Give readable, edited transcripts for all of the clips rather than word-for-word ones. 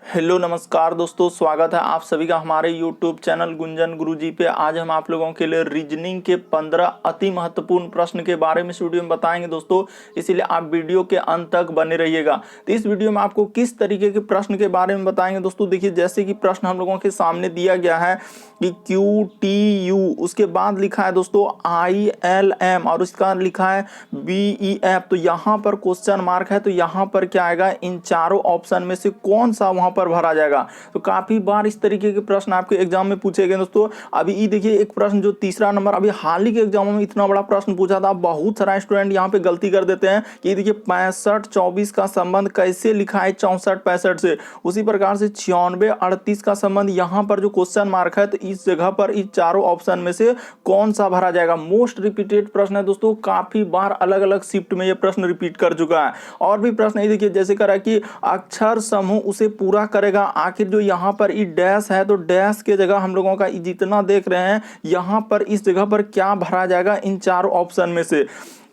Hello नमस्कार दोस्तों, स्वागत है आप सभी का हमारे यूट्यूब चैनल गुंजन गुरुजी पे। आज हम आप लोगों के लिए रीजनिंग के 15 अति महत्वपूर्ण प्रश्न के बारे में इस वीडियो में बताएंगे दोस्तों, इसीलिए आप वीडियो के अंत तक बने रहिएगा। तो इस वीडियो में आपको किस तरीके के प्रश्न के बारे में बताएंगे दोस्तों। देखिए, जैसे कि प्रश्न हम लोगों के सामने दिया गया है कि QTU, उसके बाद लिखा है दोस्तों ILM और उसका लिखा है BEF। तो यहाँ पर क्वेश्चन मार्क है, तो यहाँ पर क्या आएगा, इन चारों ऑप्शन में से कौन सा वहां पर भरा जाएगा। तो काफी बार इस तरीके के प्रश्न आपके एग्जाम में पूछे गए दोस्तों। अभी ये देखिए एक प्रश्न जो तीसरा नंबर, अभी हाल ही के एग्जामों में इतना बड़ा प्रश्न पूछा था। बहुत सारा स्टूडेंट यहाँ पे गलती कर देते हैं कि देखिए 65-24 का संबंध कैसे लिखा है 64-65 से। उसी प्रकार से 96-38 का संबंध यहाँ पर जो क्वेश्चन मार्क है, तो इस जगह पर इस चारों ऑप्शन में से कौन सा भरा जाएगा। मोस्ट रिपीटेड प्रश्न है दोस्तों, काफी बार अलग अलग शिफ्ट में ये प्रश्न रिपीट कर चुका है। और भी प्रश्न ये देखिए, जैसे करा कि अक्षर समूह उसे पूरा करेगा। आखिर जो यहाँ पर ई डैश है, तो डैश के जगह हम लोगों का जितना देख रहे हैं यहाँ पर इस जगह पर क्या भरा जाएगा इन चारों ऑप्शन में से।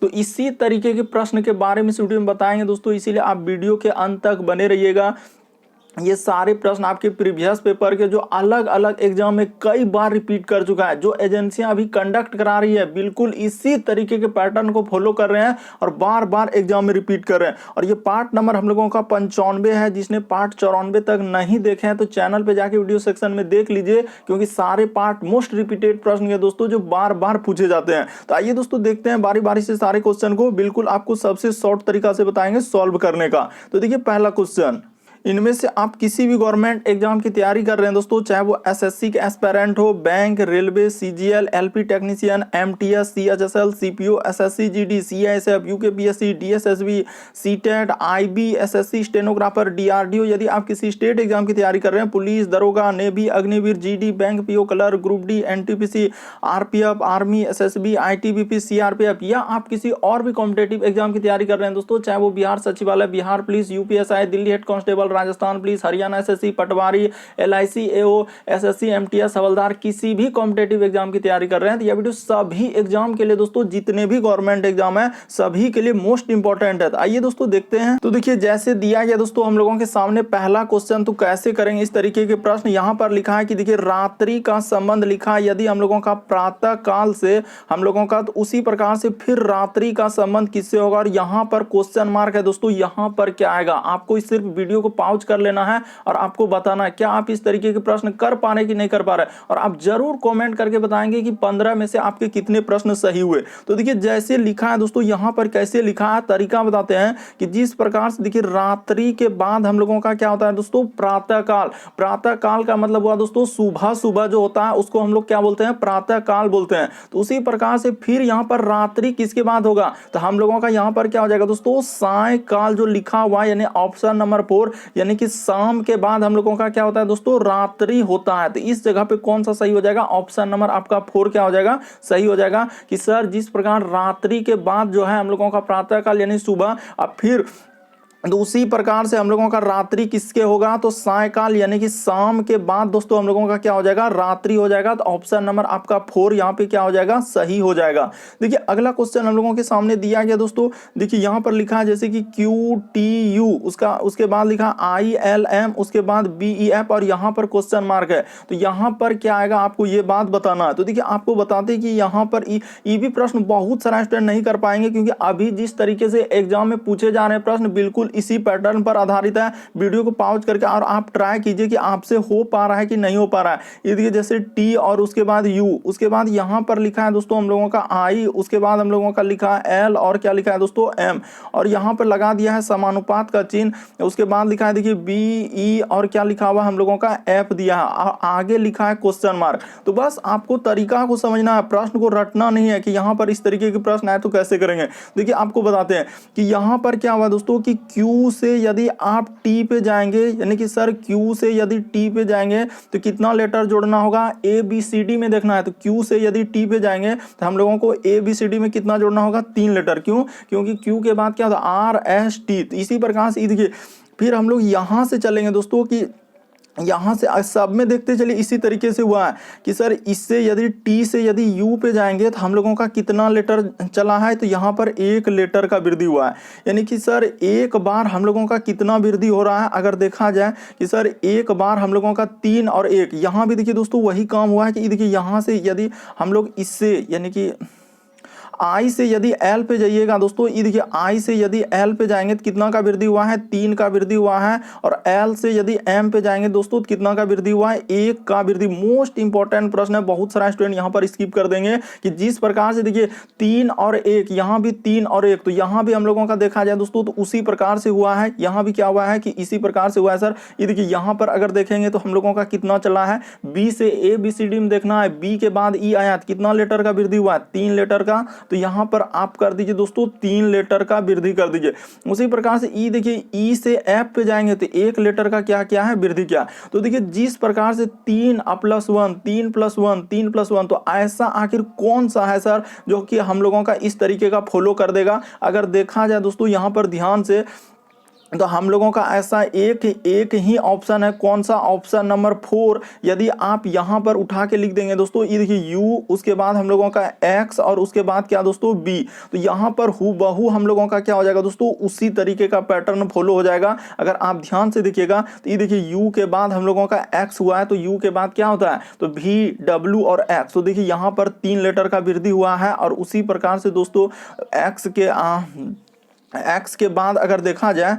तो इसी तरीके के प्रश्न के बारे में इस वीडियो में बताएंगे दोस्तों, इसीलिए आप वीडियो के अंत तक बने रहिएगा। ये सारे प्रश्न आपके प्रीवियस पेपर के जो अलग अलग एग्जाम में कई बार रिपीट कर चुका है, जो एजेंसियां अभी कंडक्ट करा रही है बिल्कुल इसी तरीके के पैटर्न को फॉलो कर रहे हैं और बार बार एग्जाम में रिपीट कर रहे हैं। और ये पार्ट नंबर हम लोगों का 95 है। जिसने पार्ट 94 तक नहीं देखे हैं तो चैनल पे जाके वीडियो सेक्शन में देख लीजिए, क्योंकि सारे पार्ट मोस्ट रिपीटेड प्रश्न है दोस्तों, जो बार बार पूछे जाते हैं। तो आइए दोस्तों देखते हैं बारी बारी से सारे क्वेश्चन को, बिल्कुल आपको सबसे शॉर्ट तरीका से बताएंगे सॉल्व करने का। तो देखिए पहला क्वेश्चन, इनमें से आप किसी भी गवर्नमेंट एग्जाम की तैयारी कर रहे हैं दोस्तों, चाहे वो SSC के एस्पेरेंट हो, bank, railway, CGL, LP technician, MTS, CHSL, CPO, SSC GD, CISF, UKPSC, DSSB, CTET, IB, SSC stenographer, DRDO। यदि आप किसी स्टेट एग्जाम की तैयारी कर रहे हैं, पुलिस, दरोगा, navy, Agniveer, GD, bank PO, colour, group D, NTPC, RPF, army, SSB, ITBP, CRPF, या आप किसी और भी कॉम्पिटेटिव एग्जाम की तैयारी कर रहे हैं दोस्तों, चाहे वो बिहार सचिवालय, Bihar police, UPSI, Delhi head constable, Rajasthan police, Haryana SSC, पटवारी, LIC AO, SSC MTS हवलदार, किसी भी कॉम्पिटेटिव एग्जाम की तैयारी कर रहे हैं तो यह वीडियो सभी एग्जाम के लिए दोस्तों, जितने भी गवर्नमेंट एग्जाम है सभी के लिए मोस्ट इंपॉर्टेंट है। तो आइए दोस्तों देखते हैं। तो देखिए जैसे दिया गया दोस्तों हम लोगों के सामने पहला क्वेश्चन, तो कैसे करेंगे इस तरीके के प्रश्न। यहां पर लिखा है कि देखिए रात्रि का संबंध लिखा, यदि हम लोगों का प्रातः काल से हम लोगों का, तो उसी प्रकार से फिर रात्रि का संबंध किससे होगा। और यहां पर क्वेश्चन मार्क है दोस्तों, यहां पर क्या आएगा। आपको सिर्फ वीडियो को पॉज कर लेना है और आपको बताना है क्या आप इस तरीके के प्रश्न कर पा रहे कि नहीं कर पा रहे, और आप जरूर कमेंट करके बताएंगे कि 15 में से आपके कितने प्रश्न सही हुए। तो देखिए जैसे लिखा है दोस्तों, यहां पर कैसे लिखा है तरीका बताते हैं कि जिस प्रकार से देखिए रात्रि के बाद हम लोगों का क्या होता है दोस्तों, प्रातः काल। प्रातः काल का मतलब हुआ दोस्तों सुबह, सुबह जो होता है उसको हम लोग क्या बोलते हैं, प्रातः काल बोलते हैं। तो उसी प्रकार से फिर यहां पर रात्रि किसके बाद होगा, तो हम लोगों का यहां पर क्या हो जाएगा दोस्तों, साय काल जो लिखा हुआ है, यानी ऑप्शन नंबर 4, यानी कि शाम के बाद हम लोगों का क्या होता है दोस्तों, रात्रि होता है। तो इस जगह पे कौन सा सही हो जाएगा, ऑप्शन नंबर आपका 4 क्या हो जाएगा, सही हो जाएगा। कि सर जिस प्रकार रात्रि के बाद जो है हम लोगों का प्रातः काल यानी सुबह, अब फिर तो उसी प्रकार से हम लोगों का रात्रि किसके होगा, तो सायकाल यानी कि शाम के बाद दोस्तों हम लोगों का क्या हो जाएगा, रात्रि हो जाएगा। तो ऑप्शन नंबर आपका 4 यहाँ पे क्या हो जाएगा, सही हो जाएगा। देखिए अगला क्वेश्चन हम लोगों के सामने दिया गया दोस्तों, देखिए यहाँ पर लिखा है जैसे कि QTU, उसके बाद लिखा ILM, उसके बाद BEF और यहाँ पर क्वेश्चन मार्क है। तो यहाँ पर क्या आएगा आपको ये बात बताना है। तो देखिए आपको बताते कि यहाँ पर ये भी प्रश्न बहुत सारा स्टूडेंट नहीं कर पाएंगे, क्योंकि अभी जिस तरीके से एग्जाम में पूछे जा रहे हैं प्रश्न बिल्कुल इसी पैटर्न पर आधारित है। वीडियो को पॉज करके और आप ट्राई कीजिए कि आपसे हो पा रहा है कि नहीं हो पा रहा है। ये देखिए जैसे T और उसके बाद U, उसके बाद यहां पर लिखा है दोस्तों हम लोगों का I, उसके बाद हम लोगों का लिखा है L और क्या लिखा है दोस्तों M, और यहां पर लगा दिया है समानुपात का चिन्ह। उसके बाद लिखा है देखिए B, E और क्या लिखा हुआ हम लोगों का F दिया है, और आगे लिखा है क्वेश्चन मार्क। तो बस आपको तरीका को समझना है, प्रश्न को रटना नहीं है कि यहां पर इस तरीके के प्रश्न आए तो कैसे करेंगे। देखिए आपको बताते हैं कि यहां पर क्या हुआ दोस्तों कि Q से यदि आप T पे जाएंगे, यानी कि सर Q से यदि T पे जाएंगे तो कितना लेटर जोड़ना होगा, ABCD में देखना है। तो Q से यदि T पे जाएंगे तो हम लोगों को ABCD में कितना जोड़ना होगा, 3 लेटर। क्यों, क्योंकि Q के बाद क्या होता है RST। तो इसी प्रकार से देखिए फिर हम लोग यहां से चलेंगे दोस्तों कि यहाँ से सब में देखते चलिए इसी तरीके से हुआ है कि सर इससे यदि टी से यदि यू पे जाएंगे तो हम लोगों का कितना लेटर चला है, तो यहाँ पर 1 लेटर का वृद्धि हुआ है। यानी कि सर एक बार हम लोगों का कितना वृद्धि हो रहा है, अगर देखा जाए कि सर एक बार हम लोगों का 3 और 1, यहाँ भी देखिए दोस्तों वही काम हुआ है कि देखिए यहाँ से यदि हम लोग इससे यानी कि आई से यदि एल पे जाइएगा दोस्तों, ये देखिए आई से यदि एल पे जाएंगे तो कितना का वृद्धि हुआ है, 3 का वृद्धि हुआ है। और एल से यदि एम पे जाएंगे दोस्तों तो कितना का वृद्धि हुआ है, 1 का वृद्धि। मोस्ट इंपॉर्टेंट प्रश्न है, बहुत सारा स्टूडेंट यहाँ पर स्किप कर देंगे कि जिस प्रकार से देखिए 3 और 1, यहाँ भी 3 और 1, तो यहाँ भी हम लोगों का देखा जाए दोस्तों तो उसी प्रकार से हुआ है। यहाँ भी क्या हुआ है कि इसी प्रकार से हुआ है सर। ये देखिए यहाँ पर अगर देखेंगे तो हम लोगों का कितना चला है, बी से ए बी सी डी में देखना है, बी के बाद ई आया तो कितना लेटर का वृद्धि हुआ है, 3 लेटर का। तो यहाँ पर आप कर दीजिए दोस्तों 3 लेटर का वृद्धि कर दीजिए। उसी प्रकार से ई देखिए ई से एफ पे जाएंगे तो 1 लेटर का क्या क्या है वृद्धि क्या। तो देखिए जिस प्रकार से 3 + 1 3 + 1 3 + 1, तो ऐसा आखिर कौन सा है सर जो कि हम लोगों का इस तरीके का फॉलो कर देगा। अगर देखा जाए दोस्तों यहाँ पर ध्यान से तो हम लोगों का ऐसा एक ही ऑप्शन है, कौन सा, ऑप्शन नंबर 4। यदि आप यहाँ पर उठा के लिख देंगे दोस्तों, ये देखिए u, उसके बाद हम लोगों का x और उसके बाद क्या दोस्तों b, तो यहाँ पर हूबहू हम लोगों का क्या हो जाएगा दोस्तों, उसी तरीके का पैटर्न फॉलो हो जाएगा। अगर आप ध्यान से देखिएगा तो ये देखिए u के बाद हम लोगों का x हुआ है, तो u के बाद क्या होता है, तो v w और x। तो देखिए यहाँ पर 3 लेटर का वृद्धि हुआ है। और उसी प्रकार से दोस्तों x के बाद अगर देखा जाए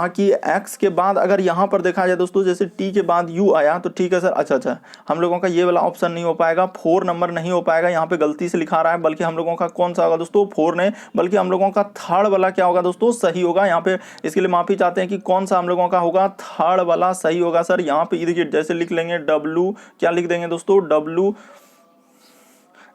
कि x के बाद अगर यहाँ पर देखा जाए दोस्तों, जैसे t के बाद u आया तो ठीक है सर, अच्छा हम लोगों का ये वाला ऑप्शन नहीं हो पाएगा, 4 नंबर नहीं हो पाएगा, यहाँ पे गलती से लिखा रहा है। बल्कि हम लोगों का कौन सा होगा दोस्तों, 4 नहीं, बल्कि हम लोगों का थर्ड वाला क्या होगा दोस्तों, सही होगा। यहाँ पे इसके लिए माफी चाहते हैं कि कौन सा हम लोगों का होगा, थर्ड वाला सही होगा सर। यहाँ पे देखिए जैसे लिख लेंगे w, क्या लिख देंगे दोस्तों, w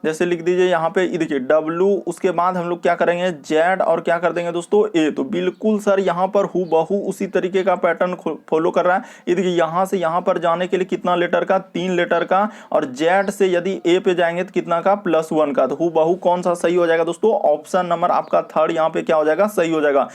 जैसे लिख दीजिए यहाँ पे, ये देखिए W, उसके बाद हम लोग क्या करेंगे Z और क्या कर देंगे दोस्तों A। तो बिल्कुल सर यहाँ पर हूबहू उसी तरीके का पैटर्न फॉलो कर रहा है। ये देखिए यहाँ से यहाँ पर जाने के लिए कितना लेटर का, 3 लेटर का। और Z से यदि A पे जाएंगे तो कितना का, +1 का। तो हूबहू कौन सा सही हो जाएगा दोस्तों, ऑप्शन नंबर आपका थर्ड यहाँ पे क्या हो जाएगा, सही हो जाएगा।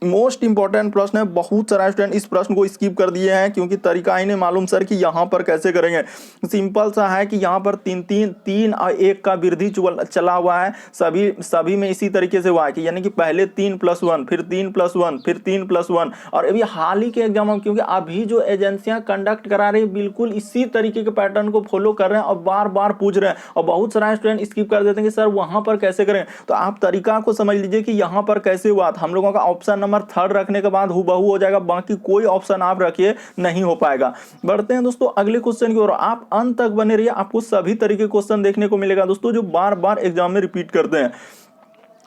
मोस्ट इंपॉर्टेंट प्रश्न है, बहुत सारा स्टूडेंट इस प्रश्न को स्किप कर दिए हैं क्योंकि तरीका ही नहीं मालूम सर कि यहाँ पर कैसे करेंगे। सिंपल सा है कि यहाँ पर 3 और 1 का वृद्धि चला हुआ है, सभी में इसी तरीके से हुआ है कि यानी कि पहले 3 + 1, फिर 3 + 1, फिर 3 + 1। और अभी हाल ही के एग्जाम में, क्योंकि अभी जो एजेंसियां कंडक्ट करा रही है बिल्कुल इसी तरीके के पैटर्न को फॉलो कर रहे हैं और बार बार पूछ रहे हैं। और बहुत सारा स्टूडेंट स्किप कर देते हैं कि सर वहां पर कैसे करें। तो आप तरीका को समझ लीजिए कि यहाँ पर कैसे हुआ। हम लोगों का ऑप्शन नंबर थर्ड रखने के बाद हूबहू हो जाएगा, बाकी कोई ऑप्शन आप रखिए नहीं हो पाएगा। बढ़ते हैं दोस्तों अगले क्वेश्चन की ओर, आप अंत तक बने रहिए, आपको सभी तरीके क्वेश्चन देखने को मिलेगा दोस्तों जो बार बार एग्जाम में रिपीट करते हैं।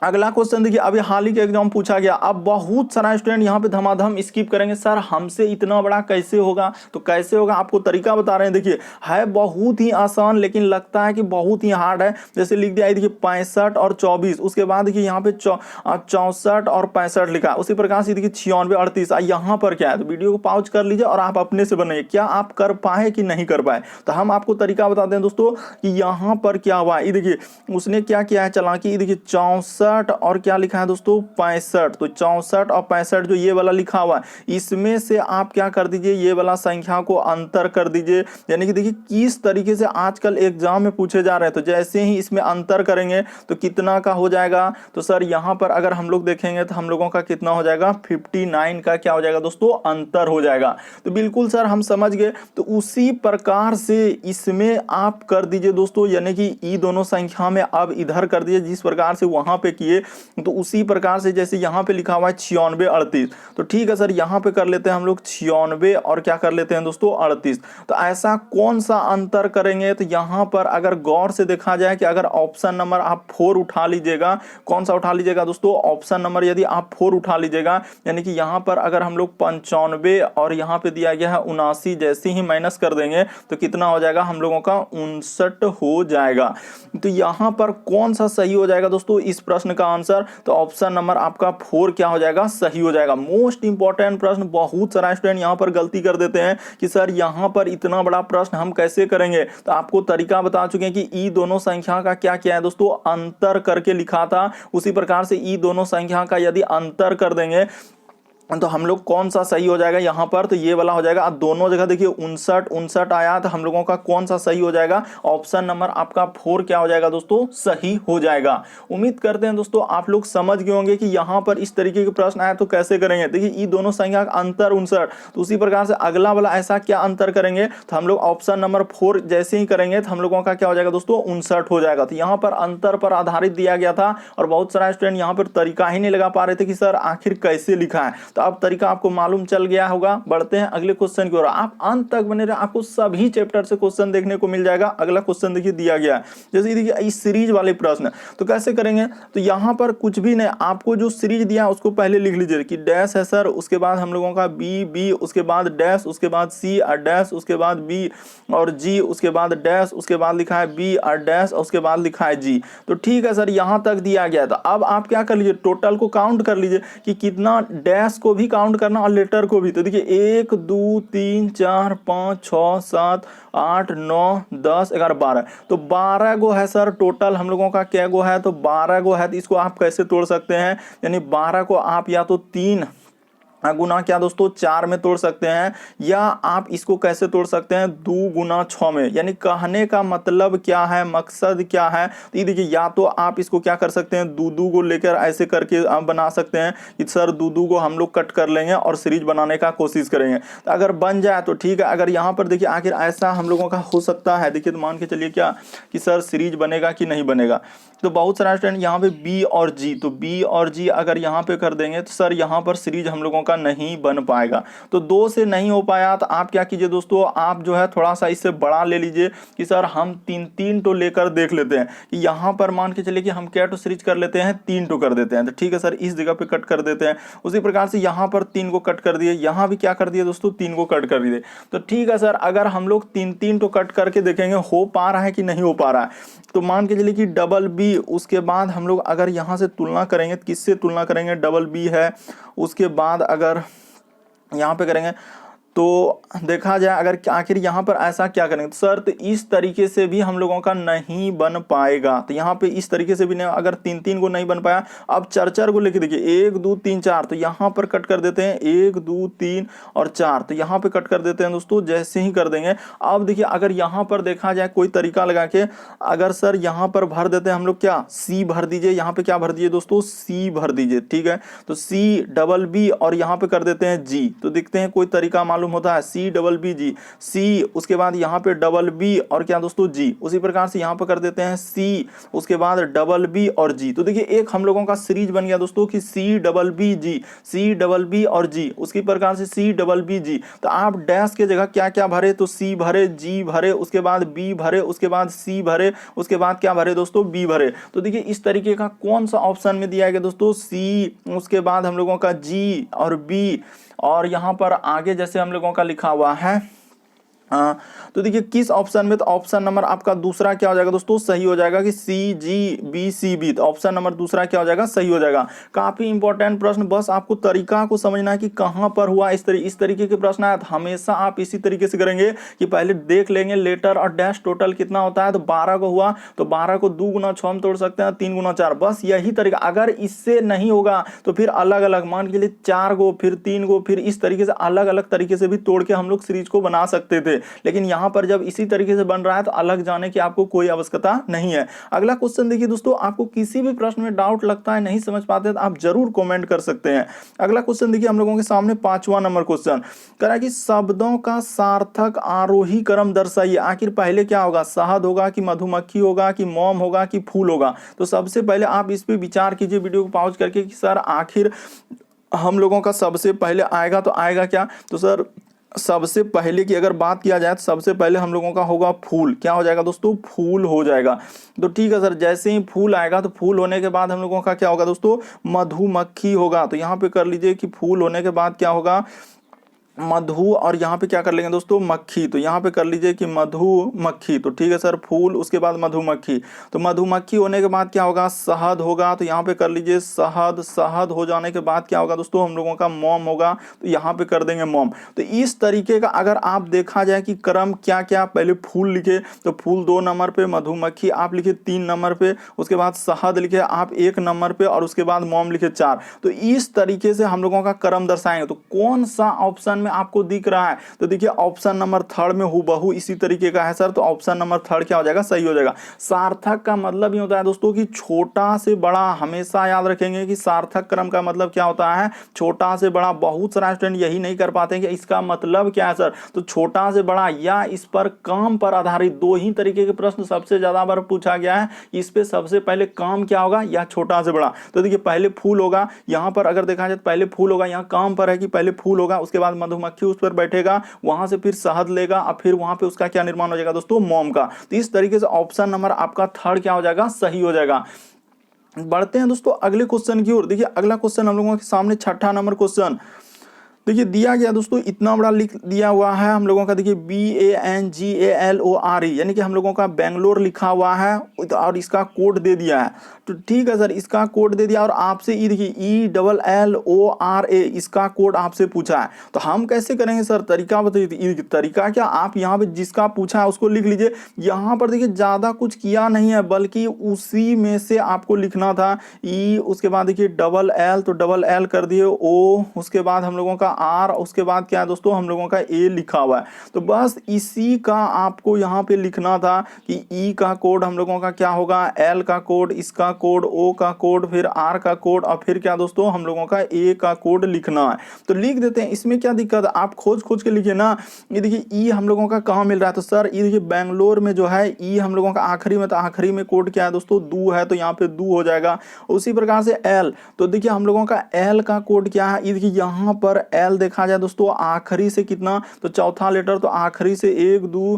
अगला क्वेश्चन देखिए, अभी हाल ही के एग्जाम पूछा गया। अब बहुत सारा स्टूडेंट यहाँ पे धमाधम स्किप करेंगे, सर हमसे इतना बड़ा कैसे होगा। तो कैसे होगा आपको तरीका बता रहे हैं। देखिए है बहुत ही आसान लेकिन लगता है कि बहुत ही हार्ड है। जैसे लिख दिया, देखिए 65 और 24, उसके बाद देखिए यहाँ पे 64 और 65 लिखा है। उसी प्रकार से देखिए 96 38, यहाँ पर क्या है। तो वीडियो को पॉज कर लीजिए और आप अपने से बनाइए, क्या आप कर पाए कि नहीं कर पाए। तो हम आपको तरीका बताते हैं दोस्तों कि यहाँ पर क्या हुआ। ये देखिए उसने क्या किया है चालाकी, ये देखिए 64 और क्या लिखा है दोस्तों 65। तो 64 और 65 जो ये वाला लिखा हुआ है, इसमें से आप क्या कर दीजिए, ये वाला संख्या को अंतर कर दीजिए। यानी कि देखिए किस तरीके से आजकल एग्जाम में पूछे जा रहे हैं। तो जैसे ही इसमें अंतर करेंगे तो कितना का हो जाएगा। तो सर यहाँ पर अगर हम लोग देखेंगे तो हम लोगों का कितना हो जाएगा, 59 का क्या हो जाएगा दोस्तों, अंतर हो जाएगा। तो बिल्कुल सर हम समझ गए। तो उसी प्रकार से इसमें आप कर दीजिए दोस्तों, यानी कि ये दोनों संख्या में अब इधर कर दीजिए जिस प्रकार से वहां पे किए। तो उसी प्रकार से जैसे यहाँ पे लिखा हुआ है 96 38, तो ठीक है सर यहाँ पे कर लेते हैं हम लोग 96 और क्या कर लेते हैं दोस्तों 38। तो ऐसा कौन सा अंतर करेंगे। तो यहाँ पर अगर गौर से देखा जाए कि अगर ऑप्शन नंबर आप 4 उठा लीजिएगा, कौन सा उठा लीजिएगा दोस्तों, ऑप्शन नंबर यदि आप 4 उठा लीजिएगा, यानी कि यहाँ पर अगर हम लोग 95 और यहाँ पे दिया गया है 79, जैसे ही माइनस कर देंगे तो कितना हो जाएगा, हम लोगों का 59 हो जाएगा। तो यहाँ पर कौन सा सही हो जाएगा दोस्तों इस प्रश्न का आंसर। तो ऑप्शन नंबर आपका 4 क्या हो जाएगा, सही हो जाएगा। मोस्ट इंपॉर्टेंट प्रश्न, बहुत सारा स्टूडेंट यहाँ पर गलती कर देते हैं कि सर यहाँ पर इतना बड़ा प्रश्न हम कैसे करेंगे। तो आपको तरीका बता चुके हैं कि ई दोनों संख्या का क्या क्या है दोस्तों, अंतर करके लिखा था। उसी प्रकार से ई दोनों संख्या का यदि अंतर कर देंगे तो हम लोग कौन सा सही हो जाएगा यहाँ पर, तो ये वाला हो जाएगा। अब दोनों जगह देखिए 59 आया, तो हम लोगों का कौन सा सही हो जाएगा, ऑप्शन नंबर आपका 4 क्या हो जाएगा दोस्तों, सही हो जाएगा। उम्मीद करते हैं दोस्तों आप लोग समझ गए होंगे कि यहाँ पर इस तरीके के प्रश्न आए तो कैसे करेंगे। देखिए ये दोनों संख्या का अंतर 59, तो उसी प्रकार से अगला वाला ऐसा क्या अंतर करेंगे, तो हम लोग ऑप्शन नंबर 4 जैसे ही करेंगे तो हम लोगों का क्या हो जाएगा दोस्तों, 59 हो जाएगा। तो यहाँ पर अंतर पर आधारित दिया गया था और बहुत सारा स्टूडेंट यहाँ पर तरीका ही नहीं लगा पा रहे थे कि सर आखिर कैसे लिखा है। तो अब तरीका आपको मालूम चल गया होगा। बढ़ते हैं अगले क्वेश्चन की ओर, आप अंत तक बने रहे, आपको सभी चैप्टर से क्वेश्चन देखने को मिल जाएगा। अगला क्वेश्चन देखिए दिया गया है, जैसे देखिए इस सीरीज वाले प्रश्न, तो कैसे करेंगे, तो यहाँ पर कुछ भी नहीं, आपको जो सीरीज दिया है उसको पहले लिख लीजिए कि डैश है सर, उसके बाद हम लोगों का बी, उसके बाद डैश, उसके बाद सी और डैश, उसके बाद बी और जी, उसके बाद डैश, उसके बाद लिखा है बी और डैश, उसके बाद लिखा है जी। तो ठीक है सर, यहाँ तक दिया गया था। अब आप क्या कर लीजिए, टोटल को काउंट कर लीजिए कि कितना, डैश को भी काउंट करना और लेटर को भी। तो देखिए 1 2 3 4 5 6 7 8 9 10 11 12, तो 12 गो है सर टोटल हम लोगों का, क्या गो है, तो 12 गो है। तो इसको आप कैसे तोड़ सकते हैं, यानी 12 को आप या तो 3 गुना क्या दोस्तों 4 में तोड़ सकते हैं, या आप इसको कैसे तोड़ सकते हैं 2 गुना 6 में। यानी कहने का मतलब क्या है, मकसद क्या है, तो ये देखिए या तो आप इसको क्या कर सकते हैं, 2 को लेकर ऐसे करके आप बना सकते हैं कि सर 2 को हम लोग कट कर लेंगे और सीरीज बनाने का कोशिश करेंगे। तो अगर बन जाए तो ठीक है, अगर यहाँ पर देखिए आखिर ऐसा हम लोगों का हो सकता है, देखिए तो मान के चलिए क्या कि सर सीरीज बनेगा कि नहीं बनेगा। तो बहुत सारा स्टूडेंट यहाँ पे बी और जी, तो बी और जी अगर यहाँ पे कर देंगे तो सर यहाँ पर सीरीज हम लोगों का नहीं बन पाएगा। तो 2 से नहीं हो पाया तो आप क्या कीजिए दोस्तों, आप जो है थोड़ा सा इससे बड़ा ले लीजिए कि सर हम 3 तो लेकर देख लेते हैं कि यहाँ पर मान के चलिए कि हम क्या तो सीरीज कर लेते हैं, 3 तो कर देते हैं। तो ठीक है सर, इस जगह पे कट कर देते हैं। उसी प्रकार से यहाँ पर 3 को कट कर दिए, यहाँ भी क्या कर दिए दोस्तों, 3 को कट कर दिए। तो ठीक है सर, अगर हम लोग 3 तो कट करके देखेंगे हो पा रहा है कि नहीं हो पा रहा है। तो मान के चलिए कि डबल बी, उसके बाद हम लोग अगर यहाँ से तुलना करेंगे, किससे तुलना करेंगे, डबल बी है, उसके बाद अगर यहाँ पे करेंगे तो देखा जाए अगर आखिर यहाँ पर ऐसा क्या करेंगे, तो सर तो इस तरीके से भी हम लोगों का नहीं बन पाएगा। तो यहाँ पे इस तरीके से भी नहीं, अगर 3 को नहीं बन पाया, अब 4 को लेके देखिए 1 2 3 4, तो यहाँ पर कट कर देते हैं 1 2 3 और 4, तो यहाँ पे कट कर देते हैं दोस्तों। जैसे ही कर देंगे, अब देखिए अगर यहाँ पर देखा जाए कोई तरीका लगा के, अगर सर यहाँ पर भर देते हैं हम लोग, क्या सी भर दीजिए, यहाँ पे क्या भर दीजिए दोस्तों, सी भर दीजिए। ठीक है, तो सी डबल बी और यहाँ पे कर देते हैं जी, तो देखते हैं कोई तरीका मालूम होता है, सी डबल बी जी, सी उसके बाद यहाँ पे डबल बी और क्या दोस्तों जी। उसी प्रकार से यहाँ पे कर देते हैं सी, उसके बाद डबल बी और जी। तो देखिए एक हम लोगों का सीरीज बन गया दोस्तों कि सी डबल बी जी, सी डबल बी और जी, उसी प्रकार से सी डबल बी जी। तो आप डैश के जगह क्या क्या भरे, तो सी भरे, जी भरे, उसके बाद बी भरे, उसके बाद सी भरे, उसके बाद क्या भरे दोस्तों, बी भरे। तो देखिए इस तरीके का कौन सा ऑप्शन में दिया गया दोस्तों, सी, उसके बाद हम लोगों का जी और बी, और यहाँ पर आगे जैसे हम लोगों का लिखा हुआ है तो देखिए किस ऑप्शन में, तो ऑप्शन नंबर आपका दूसरा क्या हो जाएगा दोस्तों, सही हो जाएगा कि सी जी बी सी बी। तो ऑप्शन नंबर दूसरा क्या हो जाएगा, सही हो जाएगा। काफी इंपॉर्टेंट प्रश्न, बस आपको तरीका को समझना है कि कहां पर हुआ। इस तरीके के प्रश्न आए तो हमेशा आप इसी तरीके से करेंगे कि पहले देख लेंगे लेटर और डैश टोटल कितना होता है। तो 12 को हुआ तो 12 को 2 गुना 6 में तोड़ सकते हैं, 3 गुना 4, बस यही तरीका। अगर इससे नहीं होगा तो फिर अलग अलग, मान के लिए 4 को, फिर 3 को, फिर इस तरीके से अलग अलग तरीके से भी तोड़ के हम लोग सीरीज को बना सकते थे। लेकिन यहां पर जब इसी तरीके से बन रहा है तो अलग जाने की आपको कोई आवश्यकता नहीं है। अगला क्वेश्चन देखिए दोस्तों, आपको किसी भी प्रश्न में डाउट लगता है, नहीं समझ पाते तो आप जरूर कमेंट कर सकते हैं। अगला क्वेश्चन देखिए हम लोगों के सामने 5वां नंबर क्वेश्चन कह रहा है कि शब्दों का सार्थक आरोही क्रम दर्शाइए। आखिर पहले क्या होगा, शहद होगा कि मधुमक्खी होगा कि मोम होगा कि फूल होगा। तो सबसे पहले आप इस पे विचार कीजिए वीडियो को पॉज करके कि सर आखिर हम लोगों का सबसे पहले आएगा तो आएगा क्या। तो सर सबसे पहले की अगर बात किया जाए तो सबसे पहले हम लोगों का होगा फूल। क्या हो जाएगा दोस्तों, फूल हो जाएगा। तो ठीक है सर, जैसे ही फूल आएगा तो फूल होने के बाद हम लोगों का क्या होगा दोस्तों, मधुमक्खी होगा। तो यहाँ पे कर लीजिए कि फूल होने के बाद क्या होगा, मधु और यहाँ पे क्या कर लेंगे दोस्तों मक्खी, तो यहाँ पे कर लीजिए कि मधुमक्खी, तो ठीक है सर फूल उसके बाद मधुमक्खी, तो मधुमक्खी होने के बाद क्या होगा शहद होगा, तो यहाँ पे कर लीजिए शहद, शहद हो जाने के बाद क्या होगा दोस्तों हम लोगों का मोम होगा, तो यहाँ पे कर देंगे मोम। तो इस तरीके का अगर आप देखा जाए कि क्रम क्या क्या, पहले फूल लिखे तो फूल 2 नंबर पे, मधुमक्खी आप लिखे 3 नंबर पे, उसके बाद शहद लिखे आप 1 नंबर पे और उसके बाद मोम लिखे 4। तो इस तरीके से हम लोगों का क्रम दर्शाएंगे। तो कौन सा ऑप्शन में आपको दिख रहा है, तो देखिए ऑप्शन नंबर 3 में हूबहू इसी तरीके का है सर, तो ऑप्शन नंबर 3 क्या हो जाएगा सही हो जाएगा। सार्थक का मतलब ये होता है दोस्तों कि छोटा से बड़ा, हमेशा याद रखेंगे कि सार्थक क्रम का मतलब क्या होता है छोटा से बड़ा। बहुत सारे स्टूडेंट यही नहीं कर पाते हैं कि इसका मतलब क्या है सर, तो छोटा से बड़ा या इस पर काम पर आधारित 2 ही तरीके के प्रश्न सबसे ज्यादा बार पूछा गया है। इस पे सबसे पहले काम क्या होगा या छोटा से बड़ा, तो देखिए पहले फूल होगा, यहां पर अगर देखा जाए पहले फूल होगा, यहां काम पर है कि पहले फूल होगा, उसके बाद मधुमक्खी उस पर बैठेगा, वहां से फिर शहद लेगा और फिर वहां पे उसका क्या निर्माण हो जाएगा दोस्तों मोम का। तो इस तरीके से ऑप्शन नंबर आपका 3 क्या हो जाएगा सही हो जाएगा। बढ़ते हैं दोस्तों अगले क्वेश्चन की ओर। देखिए अगला क्वेश्चन हम लोगों के सामने 6ठा नंबर क्वेश्चन देखिए दिया गया दोस्तों, इतना बड़ा लिख दिया हुआ है हम लोगों का, देखिए BANGALORE यानी कि हम लोगों का बेंगलोर लिखा हुआ है और इसका कोड दे दिया है। तो ठीक है सर इसका कोड दे दिया और आपसे ई देखिए ELLORA इसका कोड आपसे पूछा है। तो हम कैसे करेंगे सर, तरीका बताइए। तरीका क्या, आप यहाँ पे जिसका पूछा है उसको लिख लीजिए। यहाँ पर देखिए ज्यादा कुछ किया नहीं है बल्कि उसी में से आपको लिखना था ई, उसके बाद देखिए LL तो LL कर दिए, O उसके बाद हम लोगों का R, उसके बाद क्या है दोस्तों हम लोगों का A लिखा हुआ है। तो बस इसी का आपको यहाँ पे लिखना था कि E का कोड हम लोगों का क्या होगा, L का कोड, इसका कोड, O का कोड, फिर R का कोड और फिर क्या दोस्तों हम लोगों का A का कोड लिखना है। तो लिख देते हैं, इसमें क्या दिक्कत है, आप खोज खोज के लिखिए ना। ये देखिए E हम लोगों का कहाँ मिल रहा है, तो सर ये देखिए बेंगलोर में जो है E हम लोगों का आखिरी में, तो आखिरी में कोड क्या है दोस्तों दू है, तो यहाँ पे दू हो जाएगा। उसी प्रकार से L, तो देखिए हम लोगों का L का कोड क्या है, ये देखिए यहाँ पर L देखा जाए दोस्तों आखिरी से कितना, तो चौथा लेटर, तो आखिरी से 1 2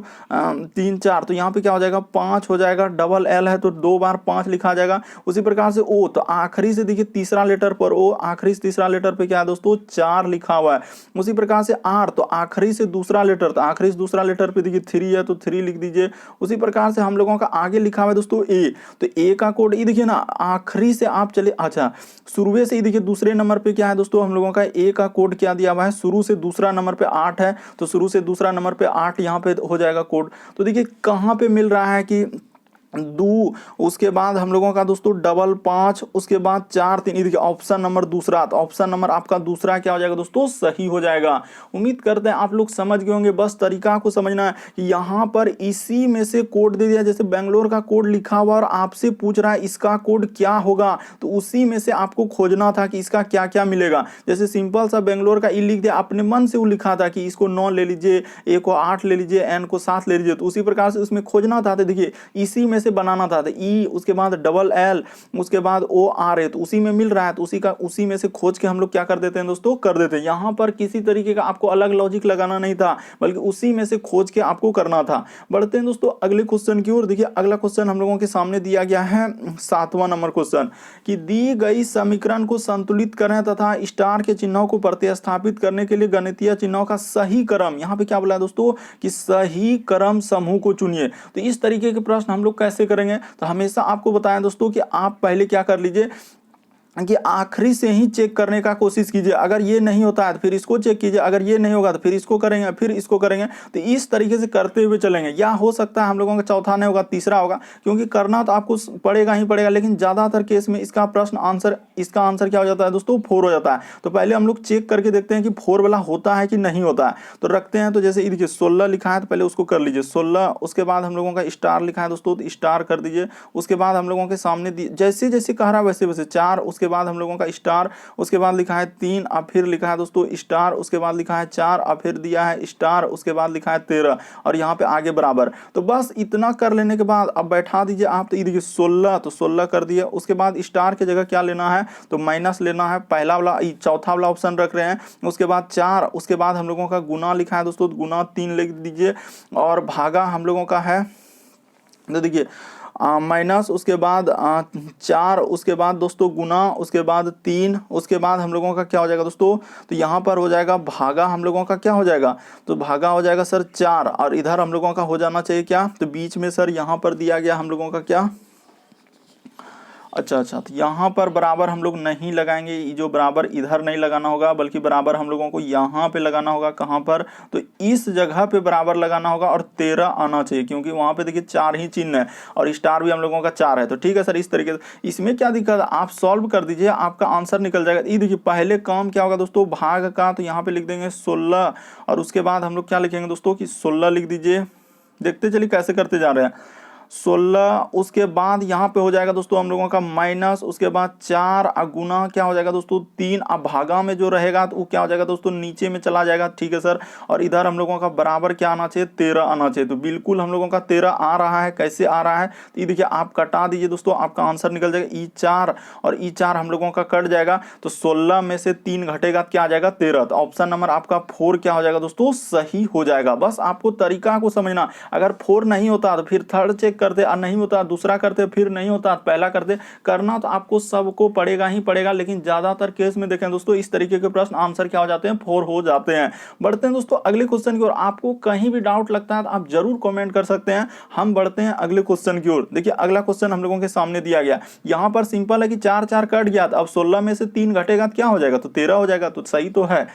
3 4, तो यहाँ पे क्या हो जाएगा 5 हो जाएगा। L है तो 2 बार 5 लिखा जाएगा। उसी प्रकार से O, तो आखिरी से देखिए तीसरा लेटर पर O, आखिरी से तीसरा लेटर पे क्या है दोस्तों 4 लिखा हुआ है। उसी प्रकार से R, तो आखिरी से दूसरा लेटर, तो आखिरी से दूसरा लेटर पे देखिए 3 है तो 3 लिख दीजिए। उसी प्रकार से हम लोगों का आगे लिखा हुआ है दोस्तों A, तो A का कोड ये देखिए ना आखिरी से आप चले, अच्छा शुरू से ही देखिए दूसरे नंबर पे क्या है दोस्तों हम लोगों का A का कोड क्या दिया हुआ है, शुरू से दूसरा नंबर पे 8 है, तो शुरू से दूसरा नंबर पे 8 यहाँ पे हो जाएगा कोड। तो देखिए कहाँ पे मिल रहा है कि दू, उसके बाद हम लोगों का दोस्तों 5 उसके बाद 4 3, देखिए ऑप्शन नंबर दूसरा, तो ऑप्शन नंबर आपका दूसरा क्या हो जाएगा दोस्तों सही हो जाएगा। उम्मीद करते हैं आप लोग समझ गए होंगे, बस तरीका को समझना है कि यहाँ पर इसी में से कोड दे दिया, जैसे बेंगलोर का कोड लिखा हुआ और आपसे पूछ रहा है इसका कोड क्या होगा, तो उसी में से आपको खोजना था कि इसका क्या क्या मिलेगा। जैसे सिंपल सा बेंगलोर का ई लिख दिया, अपने मन से वो लिखा था कि इसको 9 ले लीजिए, A को 8 ले लीजिए, N को 7 ले लीजिए, तो उसी प्रकार से उसमें खोजना था। तो देखिए इसी में से बनाना था, तो E उसके बाद LL उसके बाद ORA, तो उसी में मिल रहा है, तो उसी में से खोज के हम लोग क्या कर देते हैं दोस्तों कर देते हैं। यहाँ पर किसी तरीके का आपको अलग लॉजिक लगाना नहीं था बल्कि उसी में से खोज के आपको करना था। बढ़ते हैं दोस्तों अगले क्वेश्चन की ओर। देखिए अगला क्वेश्चन हम लोगों के सामने दिया गया है 7वां नंबर क्वेश्चन, कि दी गई समीकरण को संतुलित करें तथा स्टार के चिन्हों को प्रतिस्थापित करने के लिए गणितीय चिन्हों का सही क्रम, यहाँ पे क्या बोला है दोस्तों कि सही क्रम समूह को चुनिए। तो इस तरीके के प्रश्न हम लोग कैसे करेंगे, तो हमेशा आपको बताएं दोस्तों कि आप पहले क्या कर लीजिए कि आखिरी से ही चेक करने का कोशिश कीजिए। अगर ये नहीं होता है तो फिर इसको चेक कीजिए, अगर ये नहीं होगा तो फिर इसको करेंगे, फिर इसको करेंगे। तो इस तरीके से करते हुए चलेंगे, या हो सकता है हम लोगों का चौथा नहीं होगा तीसरा होगा, क्योंकि करना तो आपको पड़ेगा ही पड़ेगा, लेकिन ज्यादातर केस में इसका आंसर क्या हो जाता है दोस्तों 4 हो जाता है। तो पहले हम लोग चेक करके देखते हैं कि 4 वाला होता है कि नहीं होता है। तो रखते हैं, तो जैसे देखिए 16 लिखा है तो पहले उसको कर लीजिए 16, उसके बाद हम लोगों का स्टार लिखा है दोस्तों तो स्टार कर दीजिए। उसके बाद हम लोगों के सामने जैसे जैसे कह रहा है वैसे वैसे 4, उसके बाद हम लोगों का स्टार, उसके बाद लिखा है 3, अब फिर लिखा है दोस्तों स्टार, उसके बाद लिखा है 4, अब फिर दिया है स्टार, उसके बाद लिखा है 13 और यहाँ पे आगे बराबर। तो बस इतना कर लेने के बाद अब बैठा दीजिए आप, तो ये देखिए 16, तो 16 कर दिया। उसके बाद स्टार की जगह क्या लेना है, तो माइनस लेना है, पहला वाला चौथा वाला ऑप्शन रख रहे हैं। उसके बाद 4, उसके बाद हम लोगों का गुना लिखा है दोस्तों, गुना 3 लिख दीजिए और भागा हम लोगों का है, तो देखिए माइनस, उसके बाद 4, उसके बाद दोस्तों गुना, उसके बाद 3, उसके बाद हम लोगों का क्या हो जाएगा दोस्तों, तो यहाँ पर हो जाएगा भागा, हम लोगों का क्या हो जाएगा, तो भागा हो जाएगा सर 4, और इधर हम लोगों का हो जाना चाहिए क्या, तो बीच में सर यहाँ पर दिया गया हम लोगों का क्या, अच्छा अच्छा, तो यहाँ पर बराबर हम लोग नहीं लगाएंगे, ये जो बराबर इधर नहीं लगाना होगा बल्कि बराबर हम लोगों को यहाँ पे लगाना होगा, कहाँ पर, तो इस जगह पे बराबर लगाना होगा और 13 आना चाहिए, क्योंकि वहाँ पे देखिए 4 ही चिन्ह है और स्टार भी हम लोगों का 4 है। तो ठीक है सर, इस तरीके से इसमें क्या दिक्कत है, आप सॉल्व कर दीजिए, आपका आंसर निकल जाएगा। ये देखिए पहले काम क्या होगा दोस्तों, भाग का, तो यहाँ पे लिख देंगे 16, और उसके बाद हम लोग क्या लिखेंगे दोस्तों कि 16 लिख दीजिए, देखते चलिए कैसे करते जा रहे हैं, 16, उसके बाद यहाँ पे हो जाएगा दोस्तों हम लोगों का माइनस, उसके बाद 4, गुना क्या हो जाएगा दोस्तों 3, अब भागा में जो रहेगा तो वो क्या हो जाएगा दोस्तों नीचे में चला जाएगा, ठीक है सर, और इधर हम लोगों का बराबर क्या आना चाहिए, 13 आना चाहिए। तो बिल्कुल हम लोगों का 13 आ रहा है, कैसे आ रहा है, तो ये देखिए आप कटा दीजिए दोस्तों, आपका आंसर निकल जाएगा E4, और E4 हम लोगों का कट जाएगा, तो 16 में से 3 घटेगा, क्या आ जाएगा 13, तो ऑप्शन नंबर आपका 4 क्या हो जाएगा दोस्तों, सही हो जाएगा। बस आपको तरीका को समझना, अगर 4 नहीं होता तो फिर थर्ड चेक करते, और नहीं होता दूसरा करते, फिर नहीं होता पहला करते, करना तो आपको सबको पड़ेगा ही पड़ेगा, लेकिन ज्यादातर केस में देखें दोस्तों इस तरीके के प्रश्न आंसर क्या हो जाते हैं, 4 हो जाते हैं। बढ़ते हैं दोस्तों अगले क्वेश्चन की ओर, आपको कहीं भी डाउट लगता है तो आप जरूर कमेंट कर सकते हैं, हम बढ़ते हैं अगले क्वेश्चन की ओर। देखिए अगला क्वेश्चन हम लोगों के सामने दिया गया, यहां पर सिंपल है कि 4 4 कट गया, अब 16 में से 3 घटेगा तो क्या हो जाएगा, तो 13 हो जाएगा, तो सही तो है।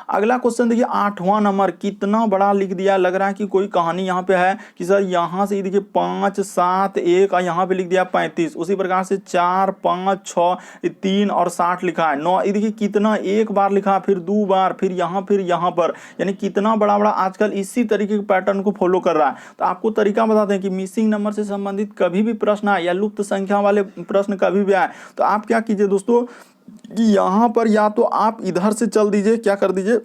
अगला क्वेश्चन देखिए 8वां नंबर, कितना बड़ा लिख दिया, लग रहा है कि कोई कहानी यहाँ पे है कि सर यहाँ से देखिए 5 7 1 और यहाँ पे लिख दिया 35, उसी प्रकार से 4 5 6 3 और 60 लिखा है, 9, ये देखिए कितना एक बार लिखा, फिर 2 बार, फिर यहाँ पर, यानी कितना बड़ा बड़ा आजकल इसी तरीके के पैटर्न को फॉलो कर रहा है। तो आपको तरीका बताते हैं कि मिसिंग नंबर से संबंधित कभी भी प्रश्न आए या लुप्त संख्या वाले प्रश्न कभी भी आए तो आप क्या कीजिए दोस्तों कि यहाँ पर या तो आप इधर से चल दीजिए, क्या कर दीजिए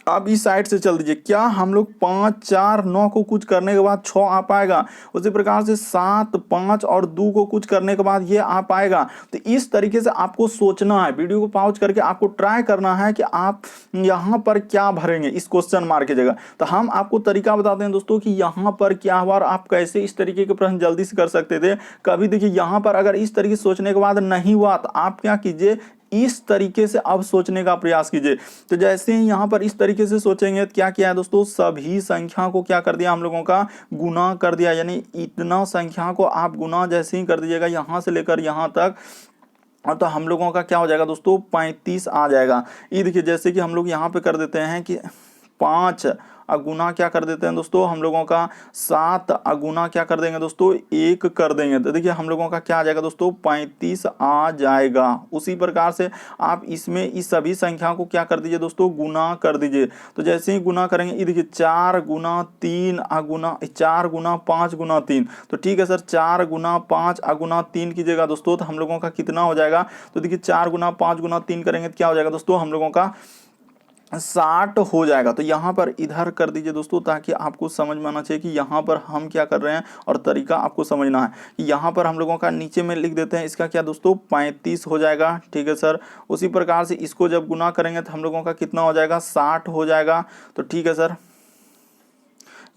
आप इस साइड से चल दीजिए, क्या हम लोग 5 4 9 को कुछ करने के बाद 6 आ पाएगा, उसी प्रकार से 7 5 और 2 को कुछ करने के बाद ये आ पाएगा। तो इस तरीके से आपको सोचना है, वीडियो को पॉज करके आपको ट्राई करना है कि आप यहाँ पर क्या भरेंगे इस क्वेश्चन मार्क की जगह। तो हम आपको तरीका बताते हैं दोस्तों कि यहाँ पर क्या हुआ और आप कैसे इस तरीके के प्रश्न जल्दी से कर सकते थे। कभी देखिए यहाँ पर अगर इस तरीके से सोचने के बाद नहीं हुआ तो आप क्या कीजिए, इस तरीके से अब सोचने का प्रयास कीजिए। तो जैसे ही यहाँ पर इस तरीके से सोचेंगे क्या किया है दोस्तों, सभी संख्या को क्या कर दिया हम लोगों का, गुना कर दिया, यानी इतना संख्या को आप गुना जैसे ही कर दीजिएगा यहाँ से लेकर यहाँ तक, और तो हम लोगों का क्या हो जाएगा दोस्तों 35 आ जाएगा। ये देखिए जैसे कि हम लोग यहाँ पे कर देते हैं कि 5 अगुना क्या कर देते हैं दोस्तों हम लोगों का, 7 अगुना क्या कर देंगे दोस्तों 1 कर देंगे, तो देखिए हम लोगों का क्या आ जाएगा दोस्तों 35 आ जाएगा। उसी प्रकार से आप इसमें इस सभी संख्या को क्या कर दीजिए दोस्तों, गुना कर दीजिए। तो जैसे ही गुना करेंगे ये देखिए 4 गुना 3 अगुना 4 गुना 5 गुना 3, तो ठीक है सर 4 गुना 5 अगुना 3 कीजिएगा दोस्तों, तो हम लोगों का कितना हो जाएगा, तो देखिए 4 गुना 5 गुना 3 करेंगे तो क्या हो जाएगा दोस्तों हम लोगों का 60 हो जाएगा। तो यहाँ पर इधर कर दीजिए दोस्तों, ताकि आपको समझ में आना चाहिए कि यहाँ पर हम क्या कर रहे हैं और तरीका आपको समझना है कि यहाँ पर हम लोगों का नीचे में लिख देते हैं, इसका क्या दोस्तों 35 हो जाएगा, ठीक है सर। उसी प्रकार से इसको जब गुना करेंगे तो हम लोगों का कितना हो जाएगा 60 हो जाएगा, तो ठीक है सर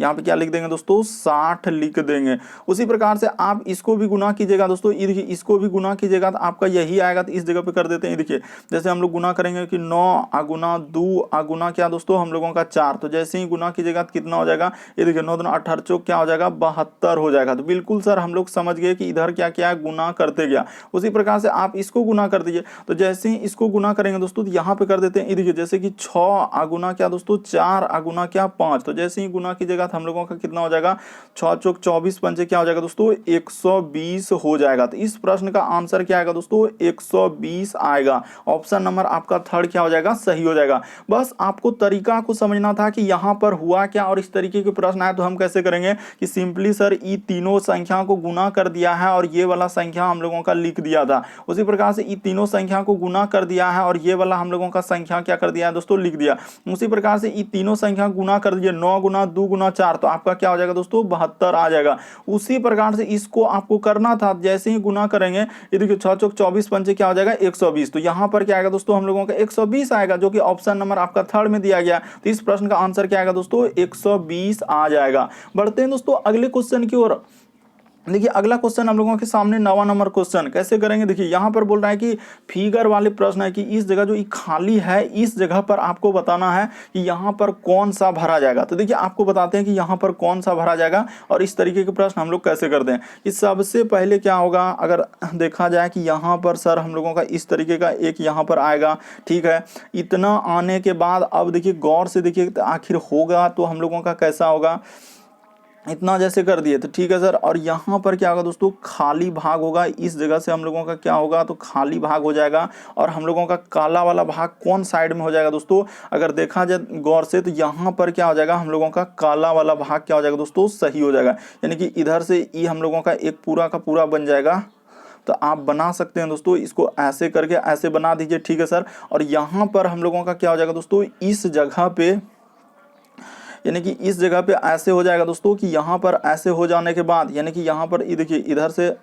यहाँ पे क्या लिख देंगे दोस्तों 60 लिख देंगे। उसी प्रकार से आप इसको भी गुना कीजिएगा दोस्तों, ये देखिए इसको भी गुना कीजिएगा तो आपका यही आएगा, तो इस जगह पे कर देते हैं। देखिए जैसे हम लोग गुना करेंगे कि 9 अगुना 2 अगुना क्या दोस्तों हम लोगों का 4, तो जैसे ही गुना कीजिएगा तो कितना हो जाएगा, ये देखिए 9 दूना 18 चौक क्या हो जाएगा 72 हो जाएगा। तो बिल्कुल सर हम लोग समझ गए कि इधर क्या क्या है, गुना करते गया। उसी प्रकार से आप इसको गुना कर दीजिए, तो जैसे ही इसको गुना करेंगे दोस्तों तो यहाँ पे कर देते हैं, ये देखिए जैसे कि 6 अगुना क्या दोस्तों 4 अगुना क्या 5, तो जैसे ही गुना कीजिएगा तो हम लोगों का कितना हो जाएगा 6 चौक 24 पंचे क्या हो जाएगा दोस्तों 120 हो जाएगा। तो इस प्रश्न का आंसर क्या आएगा दोस्तों 120 आएगा। ऑप्शन नंबर आपका थर्ड क्या हो जाएगा, सही हो जाएगा। बस आपको तरीका को समझना था कि यहां पर हुआ क्या, और इस तरीके के प्रश्न आए तो हम कैसे करेंगे कि सिंपली सर ये तीनों संख्या को गुना कर दिया है और ये वाला संख्या हम लोगों का लिख दिया था। उसी प्रकार से ये तीनों संख्या को गुना कर दिया है और ये वाला हम लोगों का संख्या क्या कर दिया है दोस्तों लिख दिया। उसी प्रकार से ये तीनों संख्या गुना कर दीजिए, 9 गुना 2 गुना 4, तो आपका क्या हो जाएगा दोस्तों 72 आ जाएगा। उसी प्रकार से इसको आपको करना था, जैसे ही गुना करेंगे ये देखिए 6 चौक 24 पंचे क्या हो जाएगा 120, तो यहां पर क्या आएगा दोस्तों हम लोगों का 120 आएगा, जो कि ऑप्शन नंबर आपका थर्ड में दिया गया। तो इस प्रश्न का आंसर क्या आएगा दोस्तों 120 आ जाएगा। बढ़ते हैं दोस्तों अगले क्वेश्चन की ओर। देखिए अगला क्वेश्चन हम लोगों के सामने 9वां नंबर क्वेश्चन कैसे करेंगे। देखिए यहाँ पर बोल रहा है कि फिगर वाले प्रश्न है कि इस जगह जो ये खाली है इस जगह पर आपको बताना है कि यहाँ पर कौन सा भरा जाएगा। तो देखिए आपको बताते हैं कि यहाँ पर कौन सा भरा जाएगा और इस तरीके के प्रश्न हम लोग कैसे करते हैं कि सबसे पहले क्या होगा, अगर देखा जाए कि यहाँ पर सर हम लोगों का इस तरीके का एक यहाँ पर आएगा, ठीक है। इतना आने के बाद अब देखिए गौर से देखिए आखिर होगा तो हम लोगों का कैसा होगा, इतना जैसे कर दिए तो ठीक है सर। और यहाँ पर क्या होगा दोस्तों, खाली भाग होगा, इस जगह से हम लोगों का क्या होगा तो खाली भाग हो जाएगा। और हम लोगों का काला वाला भाग कौन साइड में हो जाएगा दोस्तों, अगर देखा जाए गौर से तो यहाँ पर क्या हो जाएगा, हम लोगों का काला वाला भाग क्या हो जाएगा दोस्तों, सही हो जाएगा। यानी कि इधर से ई हम लोगों का एक पूरा का पूरा बन जाएगा। तो आप बना सकते हैं दोस्तों, इसको ऐसे करके ऐसे बना दीजिए, ठीक है सर। और यहाँ पर हम लोगों का क्या हो जाएगा दोस्तों, इस जगह पे यानी कि इस जगह पे ऐसे हो जाएगा दोस्तों कि यहाँ पर ऐसे हो जाने के बाद यानी कि यहाँ पर देखिए इधर से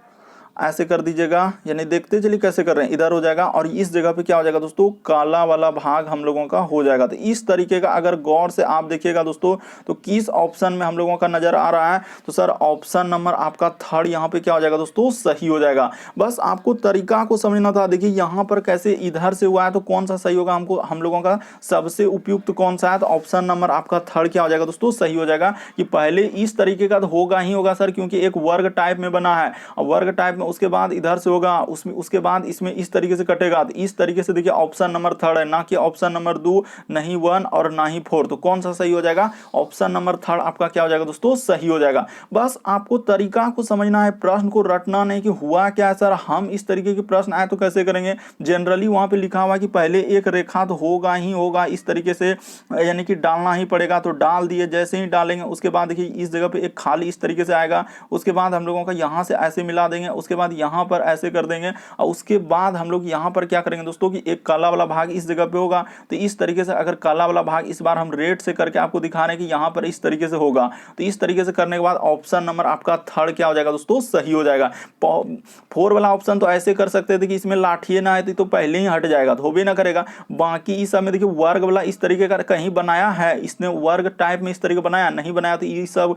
ऐसे कर दीजिएगा, यानी देखते चलिए कैसे कर रहे हैं, इधर हो जाएगा और इस जगह पे क्या हो जाएगा दोस्तों, काला वाला भाग हम लोगों का हो जाएगा। तो इस तरीके का अगर गौर से आप देखिएगा दोस्तों तो किस ऑप्शन में हम लोगों का नजर आ रहा है, तो सर ऑप्शन नंबर आपका थर्ड यहाँ पे क्या हो जाएगा दोस्तों, सही हो जाएगा। बस आपको तरीका को समझना था। देखिए यहाँ पर कैसे इधर से हुआ है तो कौन सा सही होगा, हमको हम लोगों का सबसे उपयुक्त कौन सा है, तो ऑप्शन नंबर आपका थर्ड क्या हो जाएगा दोस्तों, सही हो जाएगा। कि पहले इस तरीके का तो होगा ही होगा सर, क्योंकि एक वर्ग टाइप में बना है और वर्ग टाइप उसके बाद इधर से होगा, उसमें उसके बाद इसमें इस तरीके से कटेगा। तो इस तरीके से देखिए ऑप्शन नंबर थर्ड है, ना कि ऑप्शन नंबर 2, नहीं 1 और ना ही 4। तो कौन सा सही हो जाएगा, ऑप्शन नंबर थर्ड आपका क्या हो जाएगा दोस्तों, सही हो जाएगा। बस आपको तरीका को समझना है, प्रश्न को रटना नहीं कि हुआ क्या है सर, हम इस तरीके के प्रश्न आए तो कैसे करेंगे। जनरली वहां पे लिखा हुआ कि पहले एक रेखा तो होगा ही होगा इस तरीके से, यानी कि डालना ही पड़ेगा। तो डाल दिए, जैसे ही डालेंगे उसके बाद देखिए इस जगह पे एक खाली इस तरीके से आएगा, उसके बाद हम लोगों का यहाँ से ऐसे मिला देंगे, उसके बाद यहाँ पर ऐसे कर देंगे और उसके बाद हम लोग यहाँ पर क्या करेंगे दोस्तों कि एक काला वाला भाग इस जगह पे होगा। तो इस तरीके से अगर काला वाला भाग इस बार हम रेड से करके आपको दिखा रहे हैं कि यहाँ पर इस तरीके से होगा। तो इस तरीके से करने के बाद ऑप्शन नंबर आपका थर्ड क्या हो जाएगा दोस्तों, सही हो जाएगा। 4 वाला ऑप्शन तो ऐसे कर सकते थे कि इसमें लाठिए ना आए तो पहले ही हट जाएगा, तो हो भी ना करेगा। बाकी इस समय देखिए वर्ग वाला इस तरीके का कहीं बनाया है, इसने वर्ग टाइप में इस तरीके बनाया नहीं बनाया, तो ये सब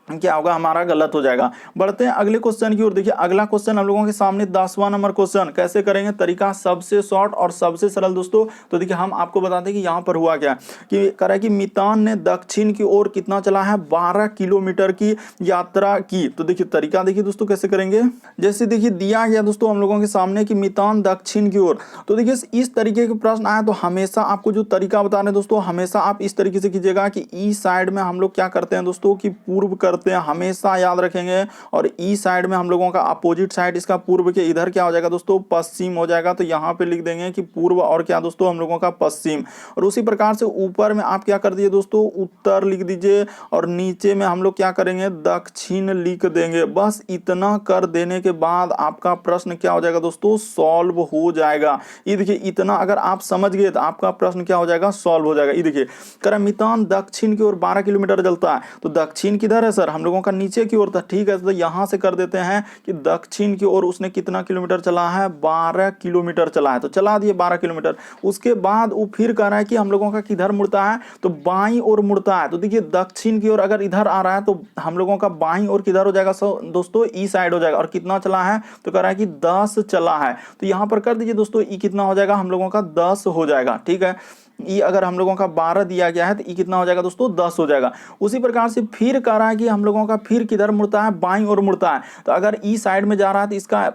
क्या होगा, हमारा गलत हो जाएगा। बढ़ते हैं अगले क्वेश्चन की ओर। देखिए अगला क्वेश्चन हम लोगों के सामने 10वां नंबर क्वेश्चन कैसे करेंगे, तरीका सबसे शॉर्ट और सबसे सरल दोस्तों। तो देखिए हम आपको बताते हैं कि यहाँ पर हुआ क्या कि करा कि मितान ने दक्षिण की ओर कितना चला है, 12 किलोमीटर की यात्रा की। तो देखिए तरीका देखिए दोस्तों कैसे करेंगे, जैसे देखिए दिया गया दोस्तों हम लोगों के सामने कि मितान दक्षिण की ओर। तो देखिए इस तरीके के प्रश्न आए तो हमेशा आपको जो तरीका बता रहे हैं दोस्तों, हमेशा आप इस तरीके से कीजिएगा कि ई साइड में हम लोग क्या करते हैं दोस्तों कि पूर्व करते हैं, हमेशा याद रखेंगे। और ई साइड में हम लोगों का अपोजिट साइड इसका पूर्व के इधर क्या हो जाएगा दोस्तों, पश्चिम हो जाएगा। तो यहाँ पे लिख देंगे कि पूर्व और क्या दोस्तों हम लोगों का पश्चिम। और उसी प्रकार से ऊपर में आप क्या कर दिए दोस्तों, उत्तर लिख दीजिए और नीचे में हम लोग क्या करेंगे, दक्षिण लिख देंगे। बस इतना कर देने के बाद आपका प्रश्न क्या हो जाएगा दोस्तों, सॉल्व हो जाएगा। ये देखिए इतना अगर आप समझ गए तो आपका प्रश्न क्या हो जाएगा, सॉल्व हो जाएगा। ये देखिए कर मितान दक्षिण की ओर 12 किलोमीटर चलता है, तो दक्षिण किधर है सर, हम लोगों का नीचे की ओर था, ठीक है। तो यहां से कर देते हैं कि दक्षिण की ओर उसने कितना किलोमीटर चला है, 12 किलोमीटर चला है। तो चला दिए 12 किलोमीटर। उसके बाद वो फिर कह रहा है कि हम लोगों का किधर मुड़ता है, तो बाईं ओर मुड़ता है। तो देखिए दक्षिण की ओर अगर इधर आ रहा है तो हम लोगों का बाईं ओर किधर हो जाएगा दोस्तों, ई साइड हो जाएगा। और कितना चला है, तो कह रहा है कि 10 चला है। तो यहां पर कर दीजिए दोस्तों, ई कितना हो जाएगा, हम लोगों का 10 हो जाएगा, ठीक है। ई अगर हम लोगों का 12 दिया गया है तो ई कितना हो जाएगा दोस्तों, 10 हो जाएगा। उसी प्रकार से फिर कह रहा है कि हम लोगों का फिर किधर मुड़ता है, बाईं ओर मुड़ता है। तो अगर ई साइड में जा रहा है तो इसका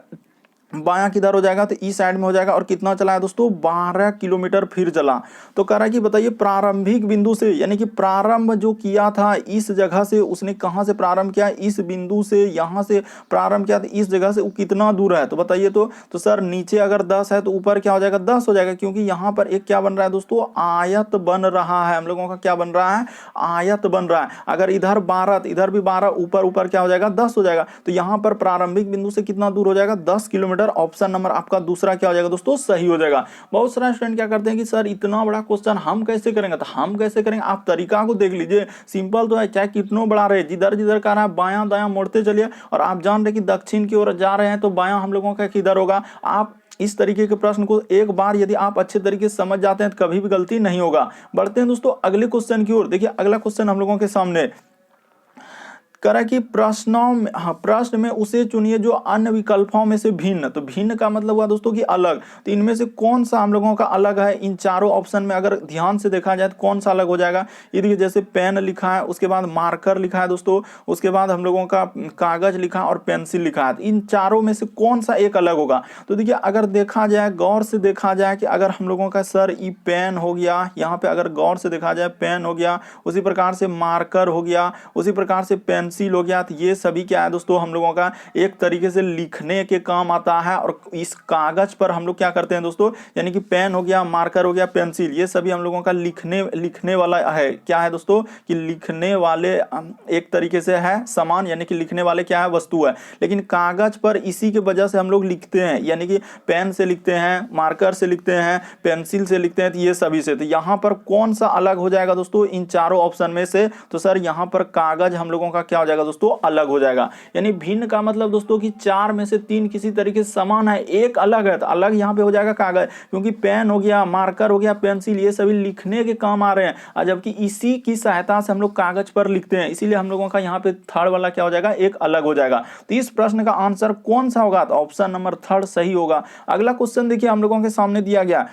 बायां किधर हो जाएगा, तो ई साइड में हो जाएगा। और कितना चला है दोस्तों, 12 किलोमीटर फिर चला। तो कह रहा है कि बताइए प्रारंभिक बिंदु से, यानी कि प्रारंभ जो किया था इस जगह से, उसने कहां से प्रारंभ किया, इस बिंदु से, यहां से प्रारंभ किया, तो इस जगह से वो कितना दूर है। तो बताइए तो सर नीचे अगर 10 है तो ऊपर क्या हो जाएगा, 10 हो जाएगा। क्योंकि यहां पर एक क्या बन रहा है दोस्तों, आयत बन रहा है। हम लोगों का क्या बन रहा है, आयत बन रहा है। अगर इधर 12 इधर भी 12, ऊपर ऊपर क्या हो जाएगा, 10 हो जाएगा। तो यहां पर प्रारंभिक बिंदु से कितना दूर हो जाएगा, 10 किलोमीटर। ऑप्शन नंबर आपका दूसरा क्या हो जाएगा दोस्तों, सही हो जाएगा। बहुत सारे स्टूडेंट क्या करते हैं कि सर इतना बड़ा क्वेश्चन हम कैसे करेंगे, तो हम कैसे करेंगे, आप तरीका को देख लीजिए। सिंपल तो है, चाहे कितना बड़ा रहे, जिधर जिधर का रहा है बायां दायां मोड़ते चलिए। और आप जान रहे कि दक्षिण की ओर जा रहे हैं तो बायां हम लोगों का किधर होगा। आप इस तरीके के प्रश्न को एक बार यदि आप अच्छे तरीके से समझ जाते हैं तो कभी भी गलती नहीं होगा। बढ़ते हैं दोस्तों अगले क्वेश्चन की ओर। देखिए अगला क्वेश्चन हम लोगों के सामने कह रहा है कि प्रश्न में उसे चुनिए जो अन्य विकल्पों में से भिन्न। तो भिन्न का मतलब हुआ दोस्तों कि अलग। तो इनमें से कौन सा हम लोगों का अलग है इन चारों ऑप्शन में, अगर ध्यान से देखा जाए तो कौन सा अलग हो जाएगा। ये देखिए जैसे पेन लिखा है, उसके बाद मार्कर लिखा है दोस्तों, उसके बाद हम लोगों का कागज लिखा और पेंसिल लिखा है। इन चारों में से कौन सा एक अलग होगा। तो देखिए अगर देखा जाए, गौर से देखा जाए कि अगर हम लोगों का सर ये पेन हो गया, यहाँ पे अगर गौर से देखा जाए पेन हो गया, उसी प्रकार से मार्कर हो गया, उसी प्रकार से पेंसिल हो गया, तो ये सभी क्या है दोस्तों हम लोगों का एक तरीके से लिखने के काम आता है। और इस कागज पर हम लोग क्या करते हैं दोस्तों, यानी कि पेन हो गया, मार्कर हो गया, पेंसिल, ये सभी हम लोगों का लिखने वाला है। क्या है दोस्तों कि लिखने वाले एक तरीके से है सामान, यानी कि लिखने वाले क्या है, वस्तु है। लेकिन कागज पर इसी के वजह से हम लोग लिखते हैं, यानी कि पेन से लिखते हैं, मार्कर से लिखते हैं, पेंसिल से लिखते हैं, तो ये सभी से। तो यहाँ पर कौन सा अलग हो जाएगा दोस्तों इन चारों ऑप्शन में से। तो सर यहाँ पर कागज हम लोगों का क्या हो जाएगा दोस्तों, अलग हो जाएगा। यानी भिन्न का मतलब दोस्तों कि 4 में से 3 किसी तरीके से समान है, एक अलग है, तो अलग यहाँ पे हो जाएगा कागज, क्योंकि पेन हो गया, मार्कर हो गया, पेंसिल, ये सभी लिखने के काम आ रहे हैं, और जबकि इसी की सहायता से हम लोग कागज पर लिखते हैं, इसीलिए हम लोगों का यहाँ पे थर्ड वाला क्या हो जाएगा, एक अलग हो जाएगा। तो इस प्रश्न का आंसर कौन सा होगा, तो ऑप्शन नंबर थर्ड सही होगा। अगला क्वेश्चन देखिए हम लोगों के सामने दिया गया।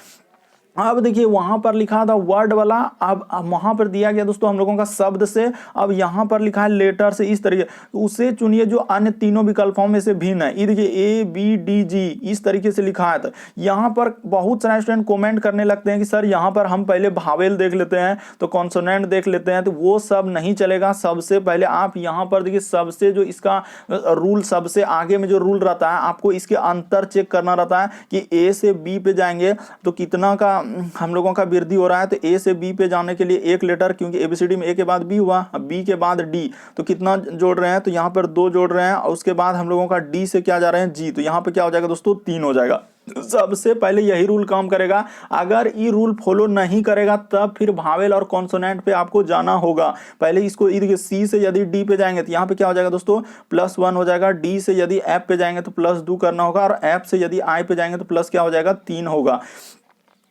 अब देखिए वहां पर लिखा था वर्ड वाला, अब वहां पर दिया गया दोस्तों हम लोगों का शब्द से, अब यहां पर लिखा है लेटर से। इस तरीके उसे चुनिए जो अन्य तीनों विकल्पों में से भिन्न है। ये देखिए ए बी डी जी इस तरीके से लिखा है। तो यहां पर बहुत सारे स्टूडेंट कमेंट करने लगते हैं कि सर यहां पर हम पहले भावेल देख लेते हैं, तो कॉन्सोनेंट देख लेते हैं, तो वो सब नहीं चलेगा। सबसे पहले आप यहां पर देखिए सबसे जो इसका रूल, सबसे आगे में जो रूल रहता है, आपको इसके अंतर चेक करना रहता है कि ए से बी पे जाएंगे तो कितना का हम लोगों का वृद्धि हो रहा है। तो ए से बी पे जाने के लिए एक लेटर, क्योंकि एबीसीडी में ए के बाद बी हुआ, बी के बाद डी, तो कितना जोड़ रहे हैं, तो यहाँ पर 2 जोड़ रहे हैं, और उसके बाद हम लोगों का डी से क्या जा रहे हैं, जी, तो यहाँ पे क्या हो जाएगा दोस्तों 3 हो जाएगा। सबसे पहले यही रूल काम करेगा। अगर ये रूल फॉलो नहीं करेगा तब फिर भावेल और कॉन्सोनेंट पे आपको जाना होगा। पहले इसको सी से यदि डी पे जाएंगे तो यहाँ पे क्या हो जाएगा दोस्तों +1 हो जाएगा। डी से यदि एफ पे जाएंगे तो +2 करना होगा, और एफ से यदि आई पे जाएंगे तो प्लस क्या हो जाएगा 3 होगा।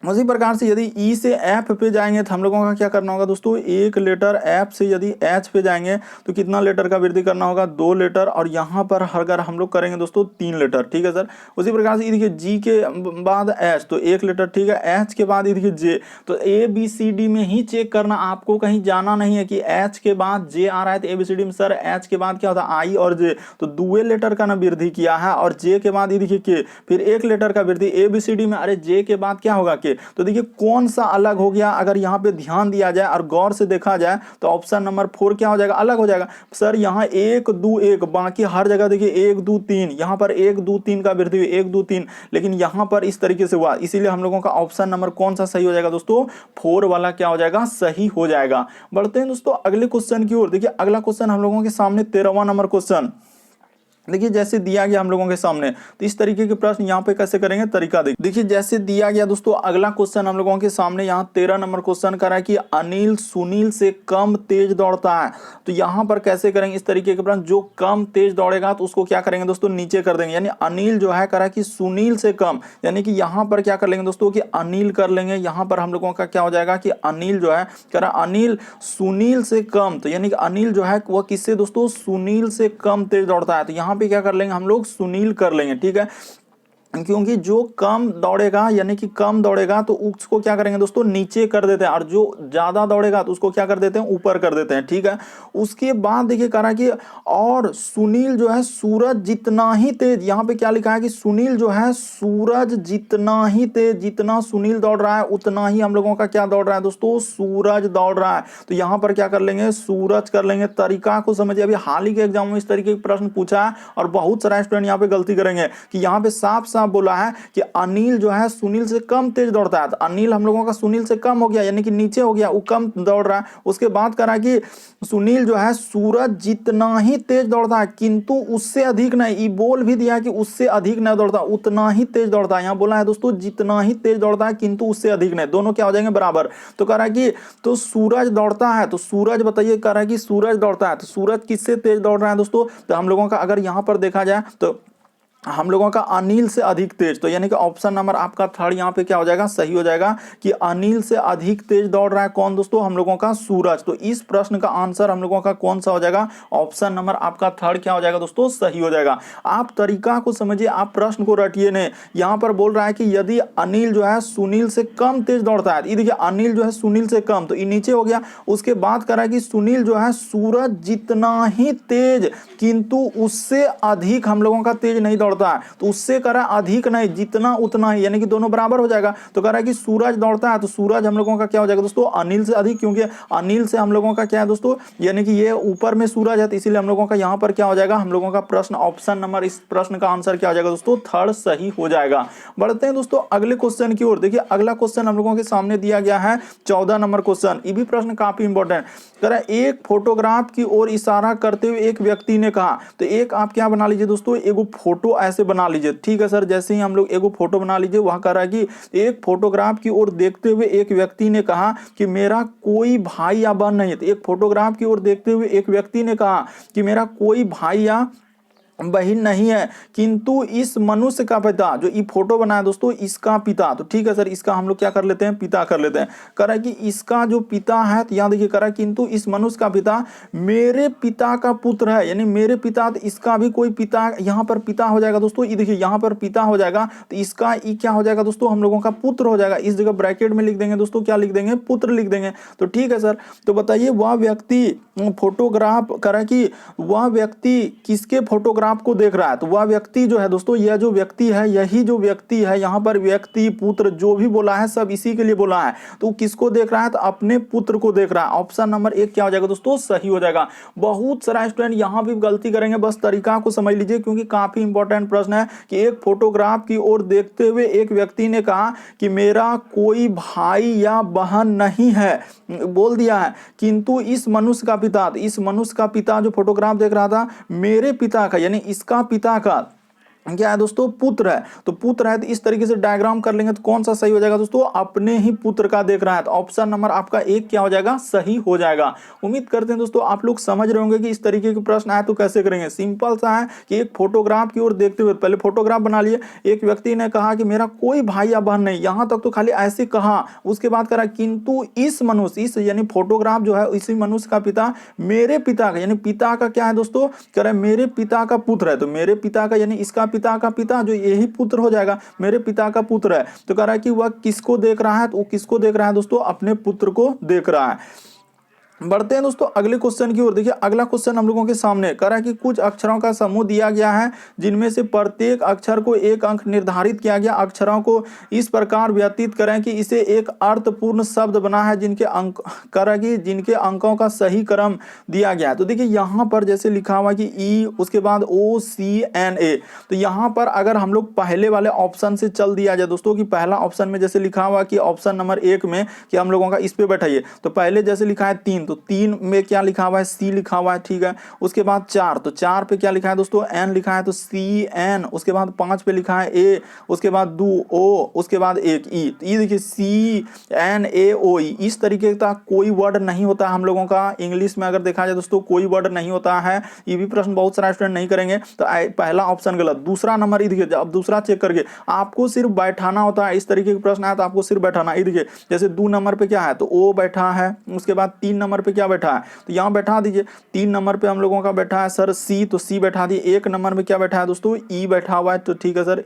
उसी प्रकार से यदि ई से एफ पे जाएंगे तो हम लोगों का क्या करना होगा दोस्तों, एक लेटर। एफ से यदि एच पे जाएंगे तो कितना लेटर का वृद्धि करना होगा, 2 लेटर, और यहाँ पर अगर हम लोग करेंगे दोस्तों 3 लेटर, ठीक है सर। उसी प्रकार से देखिए जी के बाद एच, तो 1 लेटर, ठीक है। एच के बाद देखिए जे, तो ए बी सी डी में ही चेक करना, आपको कहीं जाना नहीं है कि एच के बाद जे आ रहा है तो ए बी सी डी में सर एच के बाद क्या होता है आई और जे, तो 2 लेटर का ना वृद्धि किया है, और जे के बाद ये देखिए के, फिर 1 लेटर का वृद्धि ए बी सी डी में, अरे जे के बाद क्या होगा के। तो देखिए कौन सा अलग हो गया, अगर यहाँ पे ध्यान दिया जाए और गौर से देखा जाए तो ऑप्शन नंबर 4 क्या हो जाएगा, अलग हो जाएगा। सर यहाँ 1 2 1, बाकी हर जगह देखिए 1 2 3, यहाँ पर 1 2 3 का वृद्धि हुई, 1 2 3, लेकिन यहाँ पर इस तरीके से हुआ, इसीलिए हम लोगों का ऑप्शन नंबर कौन सा सही हो जाएगा दोस्तों, 4 वाला क्या हो जाएगा, सही हो जाएगा। बढ़ते हैं दोस्तों अगले क्वेश्चन की ओर। देखिए अगला क्वेश्चन हम लोगों के सामने 13वां नंबर क्वेश्चन। देखिए जैसे दिया गया हम लोगों के सामने, तो इस तरीके के प्रश्न यहाँ पे कैसे करेंगे, तरीका देखिए जैसे दिया गया दोस्तों। अगला क्वेश्चन हम लोगों के सामने यहाँ 13 नंबर क्वेश्चन कर रहा है कि अनिल सुनील से कम तेज दौड़ता है। तो यहाँ पर कैसे करेंगे इस तरीके के प्रश्न, जो कम तेज दौड़ेगा तो उसको क्या करेंगे दोस्तों, नीचे कर देंगे। यानी अनिल जो है कर रहा है कि सुनील से कम, यानी कि यहाँ पर क्या कर लेंगे दोस्तों कि अनिल कर लेंगे। यहाँ पर हम लोगों का क्या हो जाएगा कि अनिल जो है कह रहा है अनिल सुनील से कम, तो यानी कि अनिल जो है वह किससे दोस्तों, सुनील से कम तेज दौड़ता है। तो यहाँ पे क्या कर लेंगे हम लोग, सुनील कर लेंगे, ठीक है। क्योंकि जो कम दौड़ेगा यानी कि कम दौड़ेगा तो उसको क्या करेंगे दोस्तों, नीचे कर देते हैं, और जो ज्यादा दौड़ेगा तो उसको क्या कर देते हैं, ऊपर कर देते हैं, ठीक है। उसके बाद देखिए कह रहा है कि और सुनील जो है सूरज जितना ही तेज, यहाँ पे क्या लिखा है कि सुनील जो है सूरज जितना ही तेज, जितना सुनील दौड़ रहा है उतना ही हम लोगों का क्या दौड़ रहा है दोस्तों, सूरज दौड़ रहा है। तो यहाँ पर क्या कर लेंगे, सूरज कर लेंगे। तरीका को समझिए, अभी हाल ही के एग्जाम में इस तरीके के प्रश्न पूछा है और बहुत सारे स्टूडेंट यहाँ पे गलती करेंगे कि यहाँ पे साफ साफ बोला है कि अनिल जो है सुनील से कम तेज दौड़ता है। तो अनिल हम लोगों का सुनील से कम हो गया, यानी कि नीचे हो गया, वो कम दौड़ रहा है। उसके बाद कह रहा है कि सुनील जो है सूरज जितना ही तेज दौड़ता है किंतु उससे अधिक नहीं, ये बोल भी दिया है कि उससे अधिक नहीं दौड़ता, उतना ही तेज दौड़ता है। यहाँ बोला है दोस्तों जितना ही तेज दौड़ता है किंतु उससे अधिक नहीं, दोनों क्या हो जाएंगे, बराबर। तो कह रहा है कि तो सूरज दौड़ता है, तो सूरज बताइए, कह रहा है कि सूरज दौड़ता है, तो सूरज किससे तेज दौड़ रहा है दोस्तों। तो हम लोगों का अगर यहाँ पर देखा जाए तो हम लोगों का अनिल से अधिक तेज, तो यानी कि ऑप्शन नंबर आपका थर्ड यहाँ पे क्या हो जाएगा, सही हो जाएगा कि अनिल से अधिक तेज दौड़ रहा है कौन दोस्तों, हम लोगों का सूरज। तो इस प्रश्न का आंसर हम लोगों का कौन सा हो जाएगा, ऑप्शन नंबर आपका थर्ड क्या हो जाएगा दोस्तों, सही हो जाएगा। आप तरीका को समझिए, आप प्रश्न को रटिए नहीं। यहाँ पर बोल रहा है कि यदि अनिल जो है सुनील से कम तेज दौड़ता है, ये देखिए अनिल जो है सुनील से कम, तो ये नीचे हो गया। उसके बाद कह रहा है कि सुनील जो है सूरज जितना ही तेज किंतु उससे अधिक हम लोगों का तेज नहीं दौड़ता है, तो उससे कह रहा है अधिक नहीं, जितना उतना ही, यानी कि दोनों बराबर हो जाएगा। तो कह रहा है कि सूरज दौड़ता है, तो सूरज हम लोगों का क्या हो जाएगा दोस्तों, अनिल से अधिक, क्योंकि अनिल से हम लोगों का क्या है दोस्तों, यानी कि ये ऊपर में सूरज है, तो इसीलिए हम लोगों का यहाँ पर क्या हो जाएगा, हम लोगों का प्रश्न ऑप्शन नंबर, इस प्रश्न का आंसर क्या हो जाएगा दोस्तों, थर्ड सही हो जाएगा। बढ़ते हैं दोस्तों अगले क्वेश्चन की ओर। देखिए अगला क्वेश्चन हम लोगों के सामने दिया गया है 14 नंबर क्वेश्चन। ये भी प्रश्न काफी इंपॉर्टेंट। कह रहा है एक फोटोग्राफ की ओर इशारा करते हुए एक व्यक्ति ने कहा, तो एक आप क्या बना लीजिए दोस्तों, एगो फोटो ऐसे बना लीजिए, ठीक है सर। जैसे ही हम लोग एगो फोटो बना लीजिए, वहां कह रहा है कि एक फोटोग्राफ की ओर देखते हुए एक व्यक्ति ने कहा कि मेरा कोई भाई या बहन नहीं है। तो एक फोटोग्राफ की ओर देखते हुए एक व्यक्ति ने कहा कि मेरा कोई भाई या बहन नहीं है, किंतु इस मनुष्य का पिता, जो ये फोटो बनाया दोस्तों, इसका पिता, तो ठीक है सर, इसका हम लोग क्या कर लेते हैं, पिता कर लेते हैं। कह रहा है कि इसका जो पिता है, तो यहां देखिए कह रहा है किंतु इस मनुष्य का पिता मेरे पिता का पुत्र है, यानी मेरे पिता, तो इसका भी कोई पिता, यहां पर पिता हो जाएगा दोस्तों। ये देखिए यहां पर पिता हो जाएगा, तो इसका ये क्या हो जाएगा दोस्तों, हम लोगों का पुत्र हो जाएगा। इस जगह ब्रैकेट में लिख देंगे दोस्तों, क्या लिख देंगे, पुत्र लिख देंगे। तो ठीक है सर, तो बताइए वह व्यक्ति फोटोग्राफ, कह रहा है कि वह व्यक्ति किसके फोटोग्राफ को देख रहा है, तो वह व्यक्ति जो है दोस्तों, यह जो व्यक्ति है, यही जो व्यक्ति है, यहां पर व्यक्ति पुत्र जो भी बोला है सब इसी के लिए बोला है। तो किसको देख रहा है, तो अपने पुत्र को देख रहा है। ऑप्शन नंबर एक क्या हो जाएगा दोस्तों, सही हो जाएगा। बहुत सारा स्टूडेंट यहां भी गलती करेंगे, बस तरीका को समझ लीजिए क्योंकि काफी इंपॉर्टेंट प्रश्न है कि एक फोटोग्राफ की ओर देखते हुए एक व्यक्ति ने कहा कि मेरा कोई भाई या बहन नहीं है, बोल दिया है, किंतु इस मनुष्य का पिता, इस मनुष्य का पिता जो फोटोग्राफ देख रहा था, मेरे पिता का, यानी इसका पिता का क्या है दोस्तों, पुत्र है। तो पुत्र है, तो इस तरीके से डायग्राम कर लेंगे तो कौन सा सही हो जाएगा दोस्तों, अपने ही पुत्र का देख रहा है। तो ऑप्शन नंबर आपका एक क्या हो जाएगा, सही हो जाएगा। उम्मीद करते हैं दोस्तों आप लोग समझ रहे होंगे कि इस तरीके के प्रश्न आए तो कैसे करेंगे। सिंपल सा है कि एक फोटोग्राफ की ओर देखते हुए, पहले फोटोग्राफ बना लिए, एक व्यक्ति ने कहा कि मेरा कोई भाई या बहन नहीं, यहां तक तो खाली ऐसे कहा। उसके बाद करा किंतु इस मनुष्य, इस यानी फोटोग्राफ जो है इसी मनुष्य का पिता मेरे पिता का, यानी पिता का क्या है दोस्तों, कह रहा है मेरे पिता का पुत्र है। तो मेरे पिता का यानी इसका पिता का पिता, जो यही पुत्र हो जाएगा, मेरे पिता का पुत्र है। तो कह रहा है कि वह किसको देख रहा है, तो वो किसको देख रहा है दोस्तों, अपने पुत्र को देख रहा है। बढ़ते हैं दोस्तों अगले क्वेश्चन की ओर। देखिए अगला क्वेश्चन हम लोगों के सामने कह रहा है कि कुछ अक्षरों का समूह दिया गया है जिनमें से प्रत्येक अक्षर को एक अंक निर्धारित किया गया। अक्षरों को इस प्रकार व्यतीत करें कि इसे एक अर्थपूर्ण शब्द बना है जिनके अंक, कह रहा है कि जिनके अंकों का सही क्रम दिया गया है। तो देखिए यहाँ पर जैसे लिखा हुआ कि ई, उसके बाद OCNA, तो यहाँ पर अगर हम लोग पहले वाले ऑप्शन से चल दिया जाए दोस्तों, कि पहला ऑप्शन में जैसे लिखा हुआ कि ऑप्शन नंबर 1 में कि हम लोगों का इस पे बैठाइए, तो पहले जैसे लिखा है 3, तो 3 में क्या लिखा हुआ है, C लिखा हुआ है, ठीक है। उसके बाद 4, तो 4 पे क्या लिखा है दोस्तों, N लिखा है, तो CN। उसके बाद 5 पे लिखा है A, उसके बाद 2 O, उसके बाद एक E। तो ये देखिए CNAOE, इस तरीके का कोई वर्ड नहीं होता हम लोगों का इंग्लिश में, अगर देखा जाए दोस्तों कोई वर्ड नहीं होता है। ये भी प्रश्न बहुत सारा स्टूडेंट नहीं करेंगे, तो पहला ऑप्शन गलत। दूसरा नंबर ये देखिए, अब दूसरा चेक करके आपको सिर्फ बैठाना होता है। इस तरीके के प्रश्न आया तो आपको सिर्फ बैठाना। ये देखिए जैसे 2 नंबर पे क्या है, तो O बैठा है। उसके बाद 3 नंबर पे क्या बैठा है, तो यहाँ बैठा दीजिए। 3 नंबर पे हम लोगों का बैठा है सर C, तो C बैठा दिए। 1 नंबर में क्या बैठा है दोस्तों, E बैठा हुआ है, तो ठीक है सर,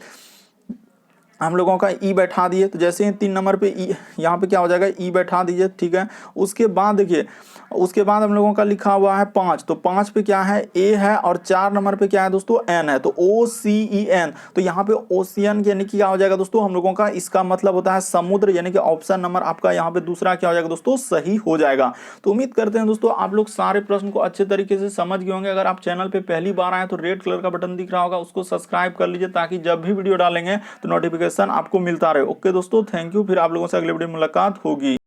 हम लोगों का ई बैठा दिए। तो जैसे ही 3 नंबर पे ई, यहाँ पे क्या हो जाएगा, ई बैठा दीजिए, ठीक है। उसके बाद देखिए, उसके बाद हम लोगों का लिखा हुआ है 5, तो 5 पे क्या है, ए है, और 4 नंबर पे क्या है दोस्तों, एन है, तो OCEN। तो यहाँ पे ओशियन यानी कि क्या हो जाएगा दोस्तों, हम लोगों का इसका मतलब होता है समुद्र, यानी कि ऑप्शन नंबर आपका यहाँ पे दूसरा क्या हो जाएगा दोस्तों, सही हो जाएगा। तो उम्मीद करते हैं दोस्तों आप लोग सारे प्रश्न को अच्छे तरीके से समझ गए होंगे। अगर आप चैनल पे पहली बार आए तो रेड कलर का बटन दिख रहा होगा, उसको सब्सक्राइब कर लीजिए ताकि जब भी वीडियो डालेंगे तो नोटिफिकेशन आपको मिलता रहे। ओके दोस्तों, थैंक यू। फिर आप लोगों से अगले वीडियो में मुलाकात होगी।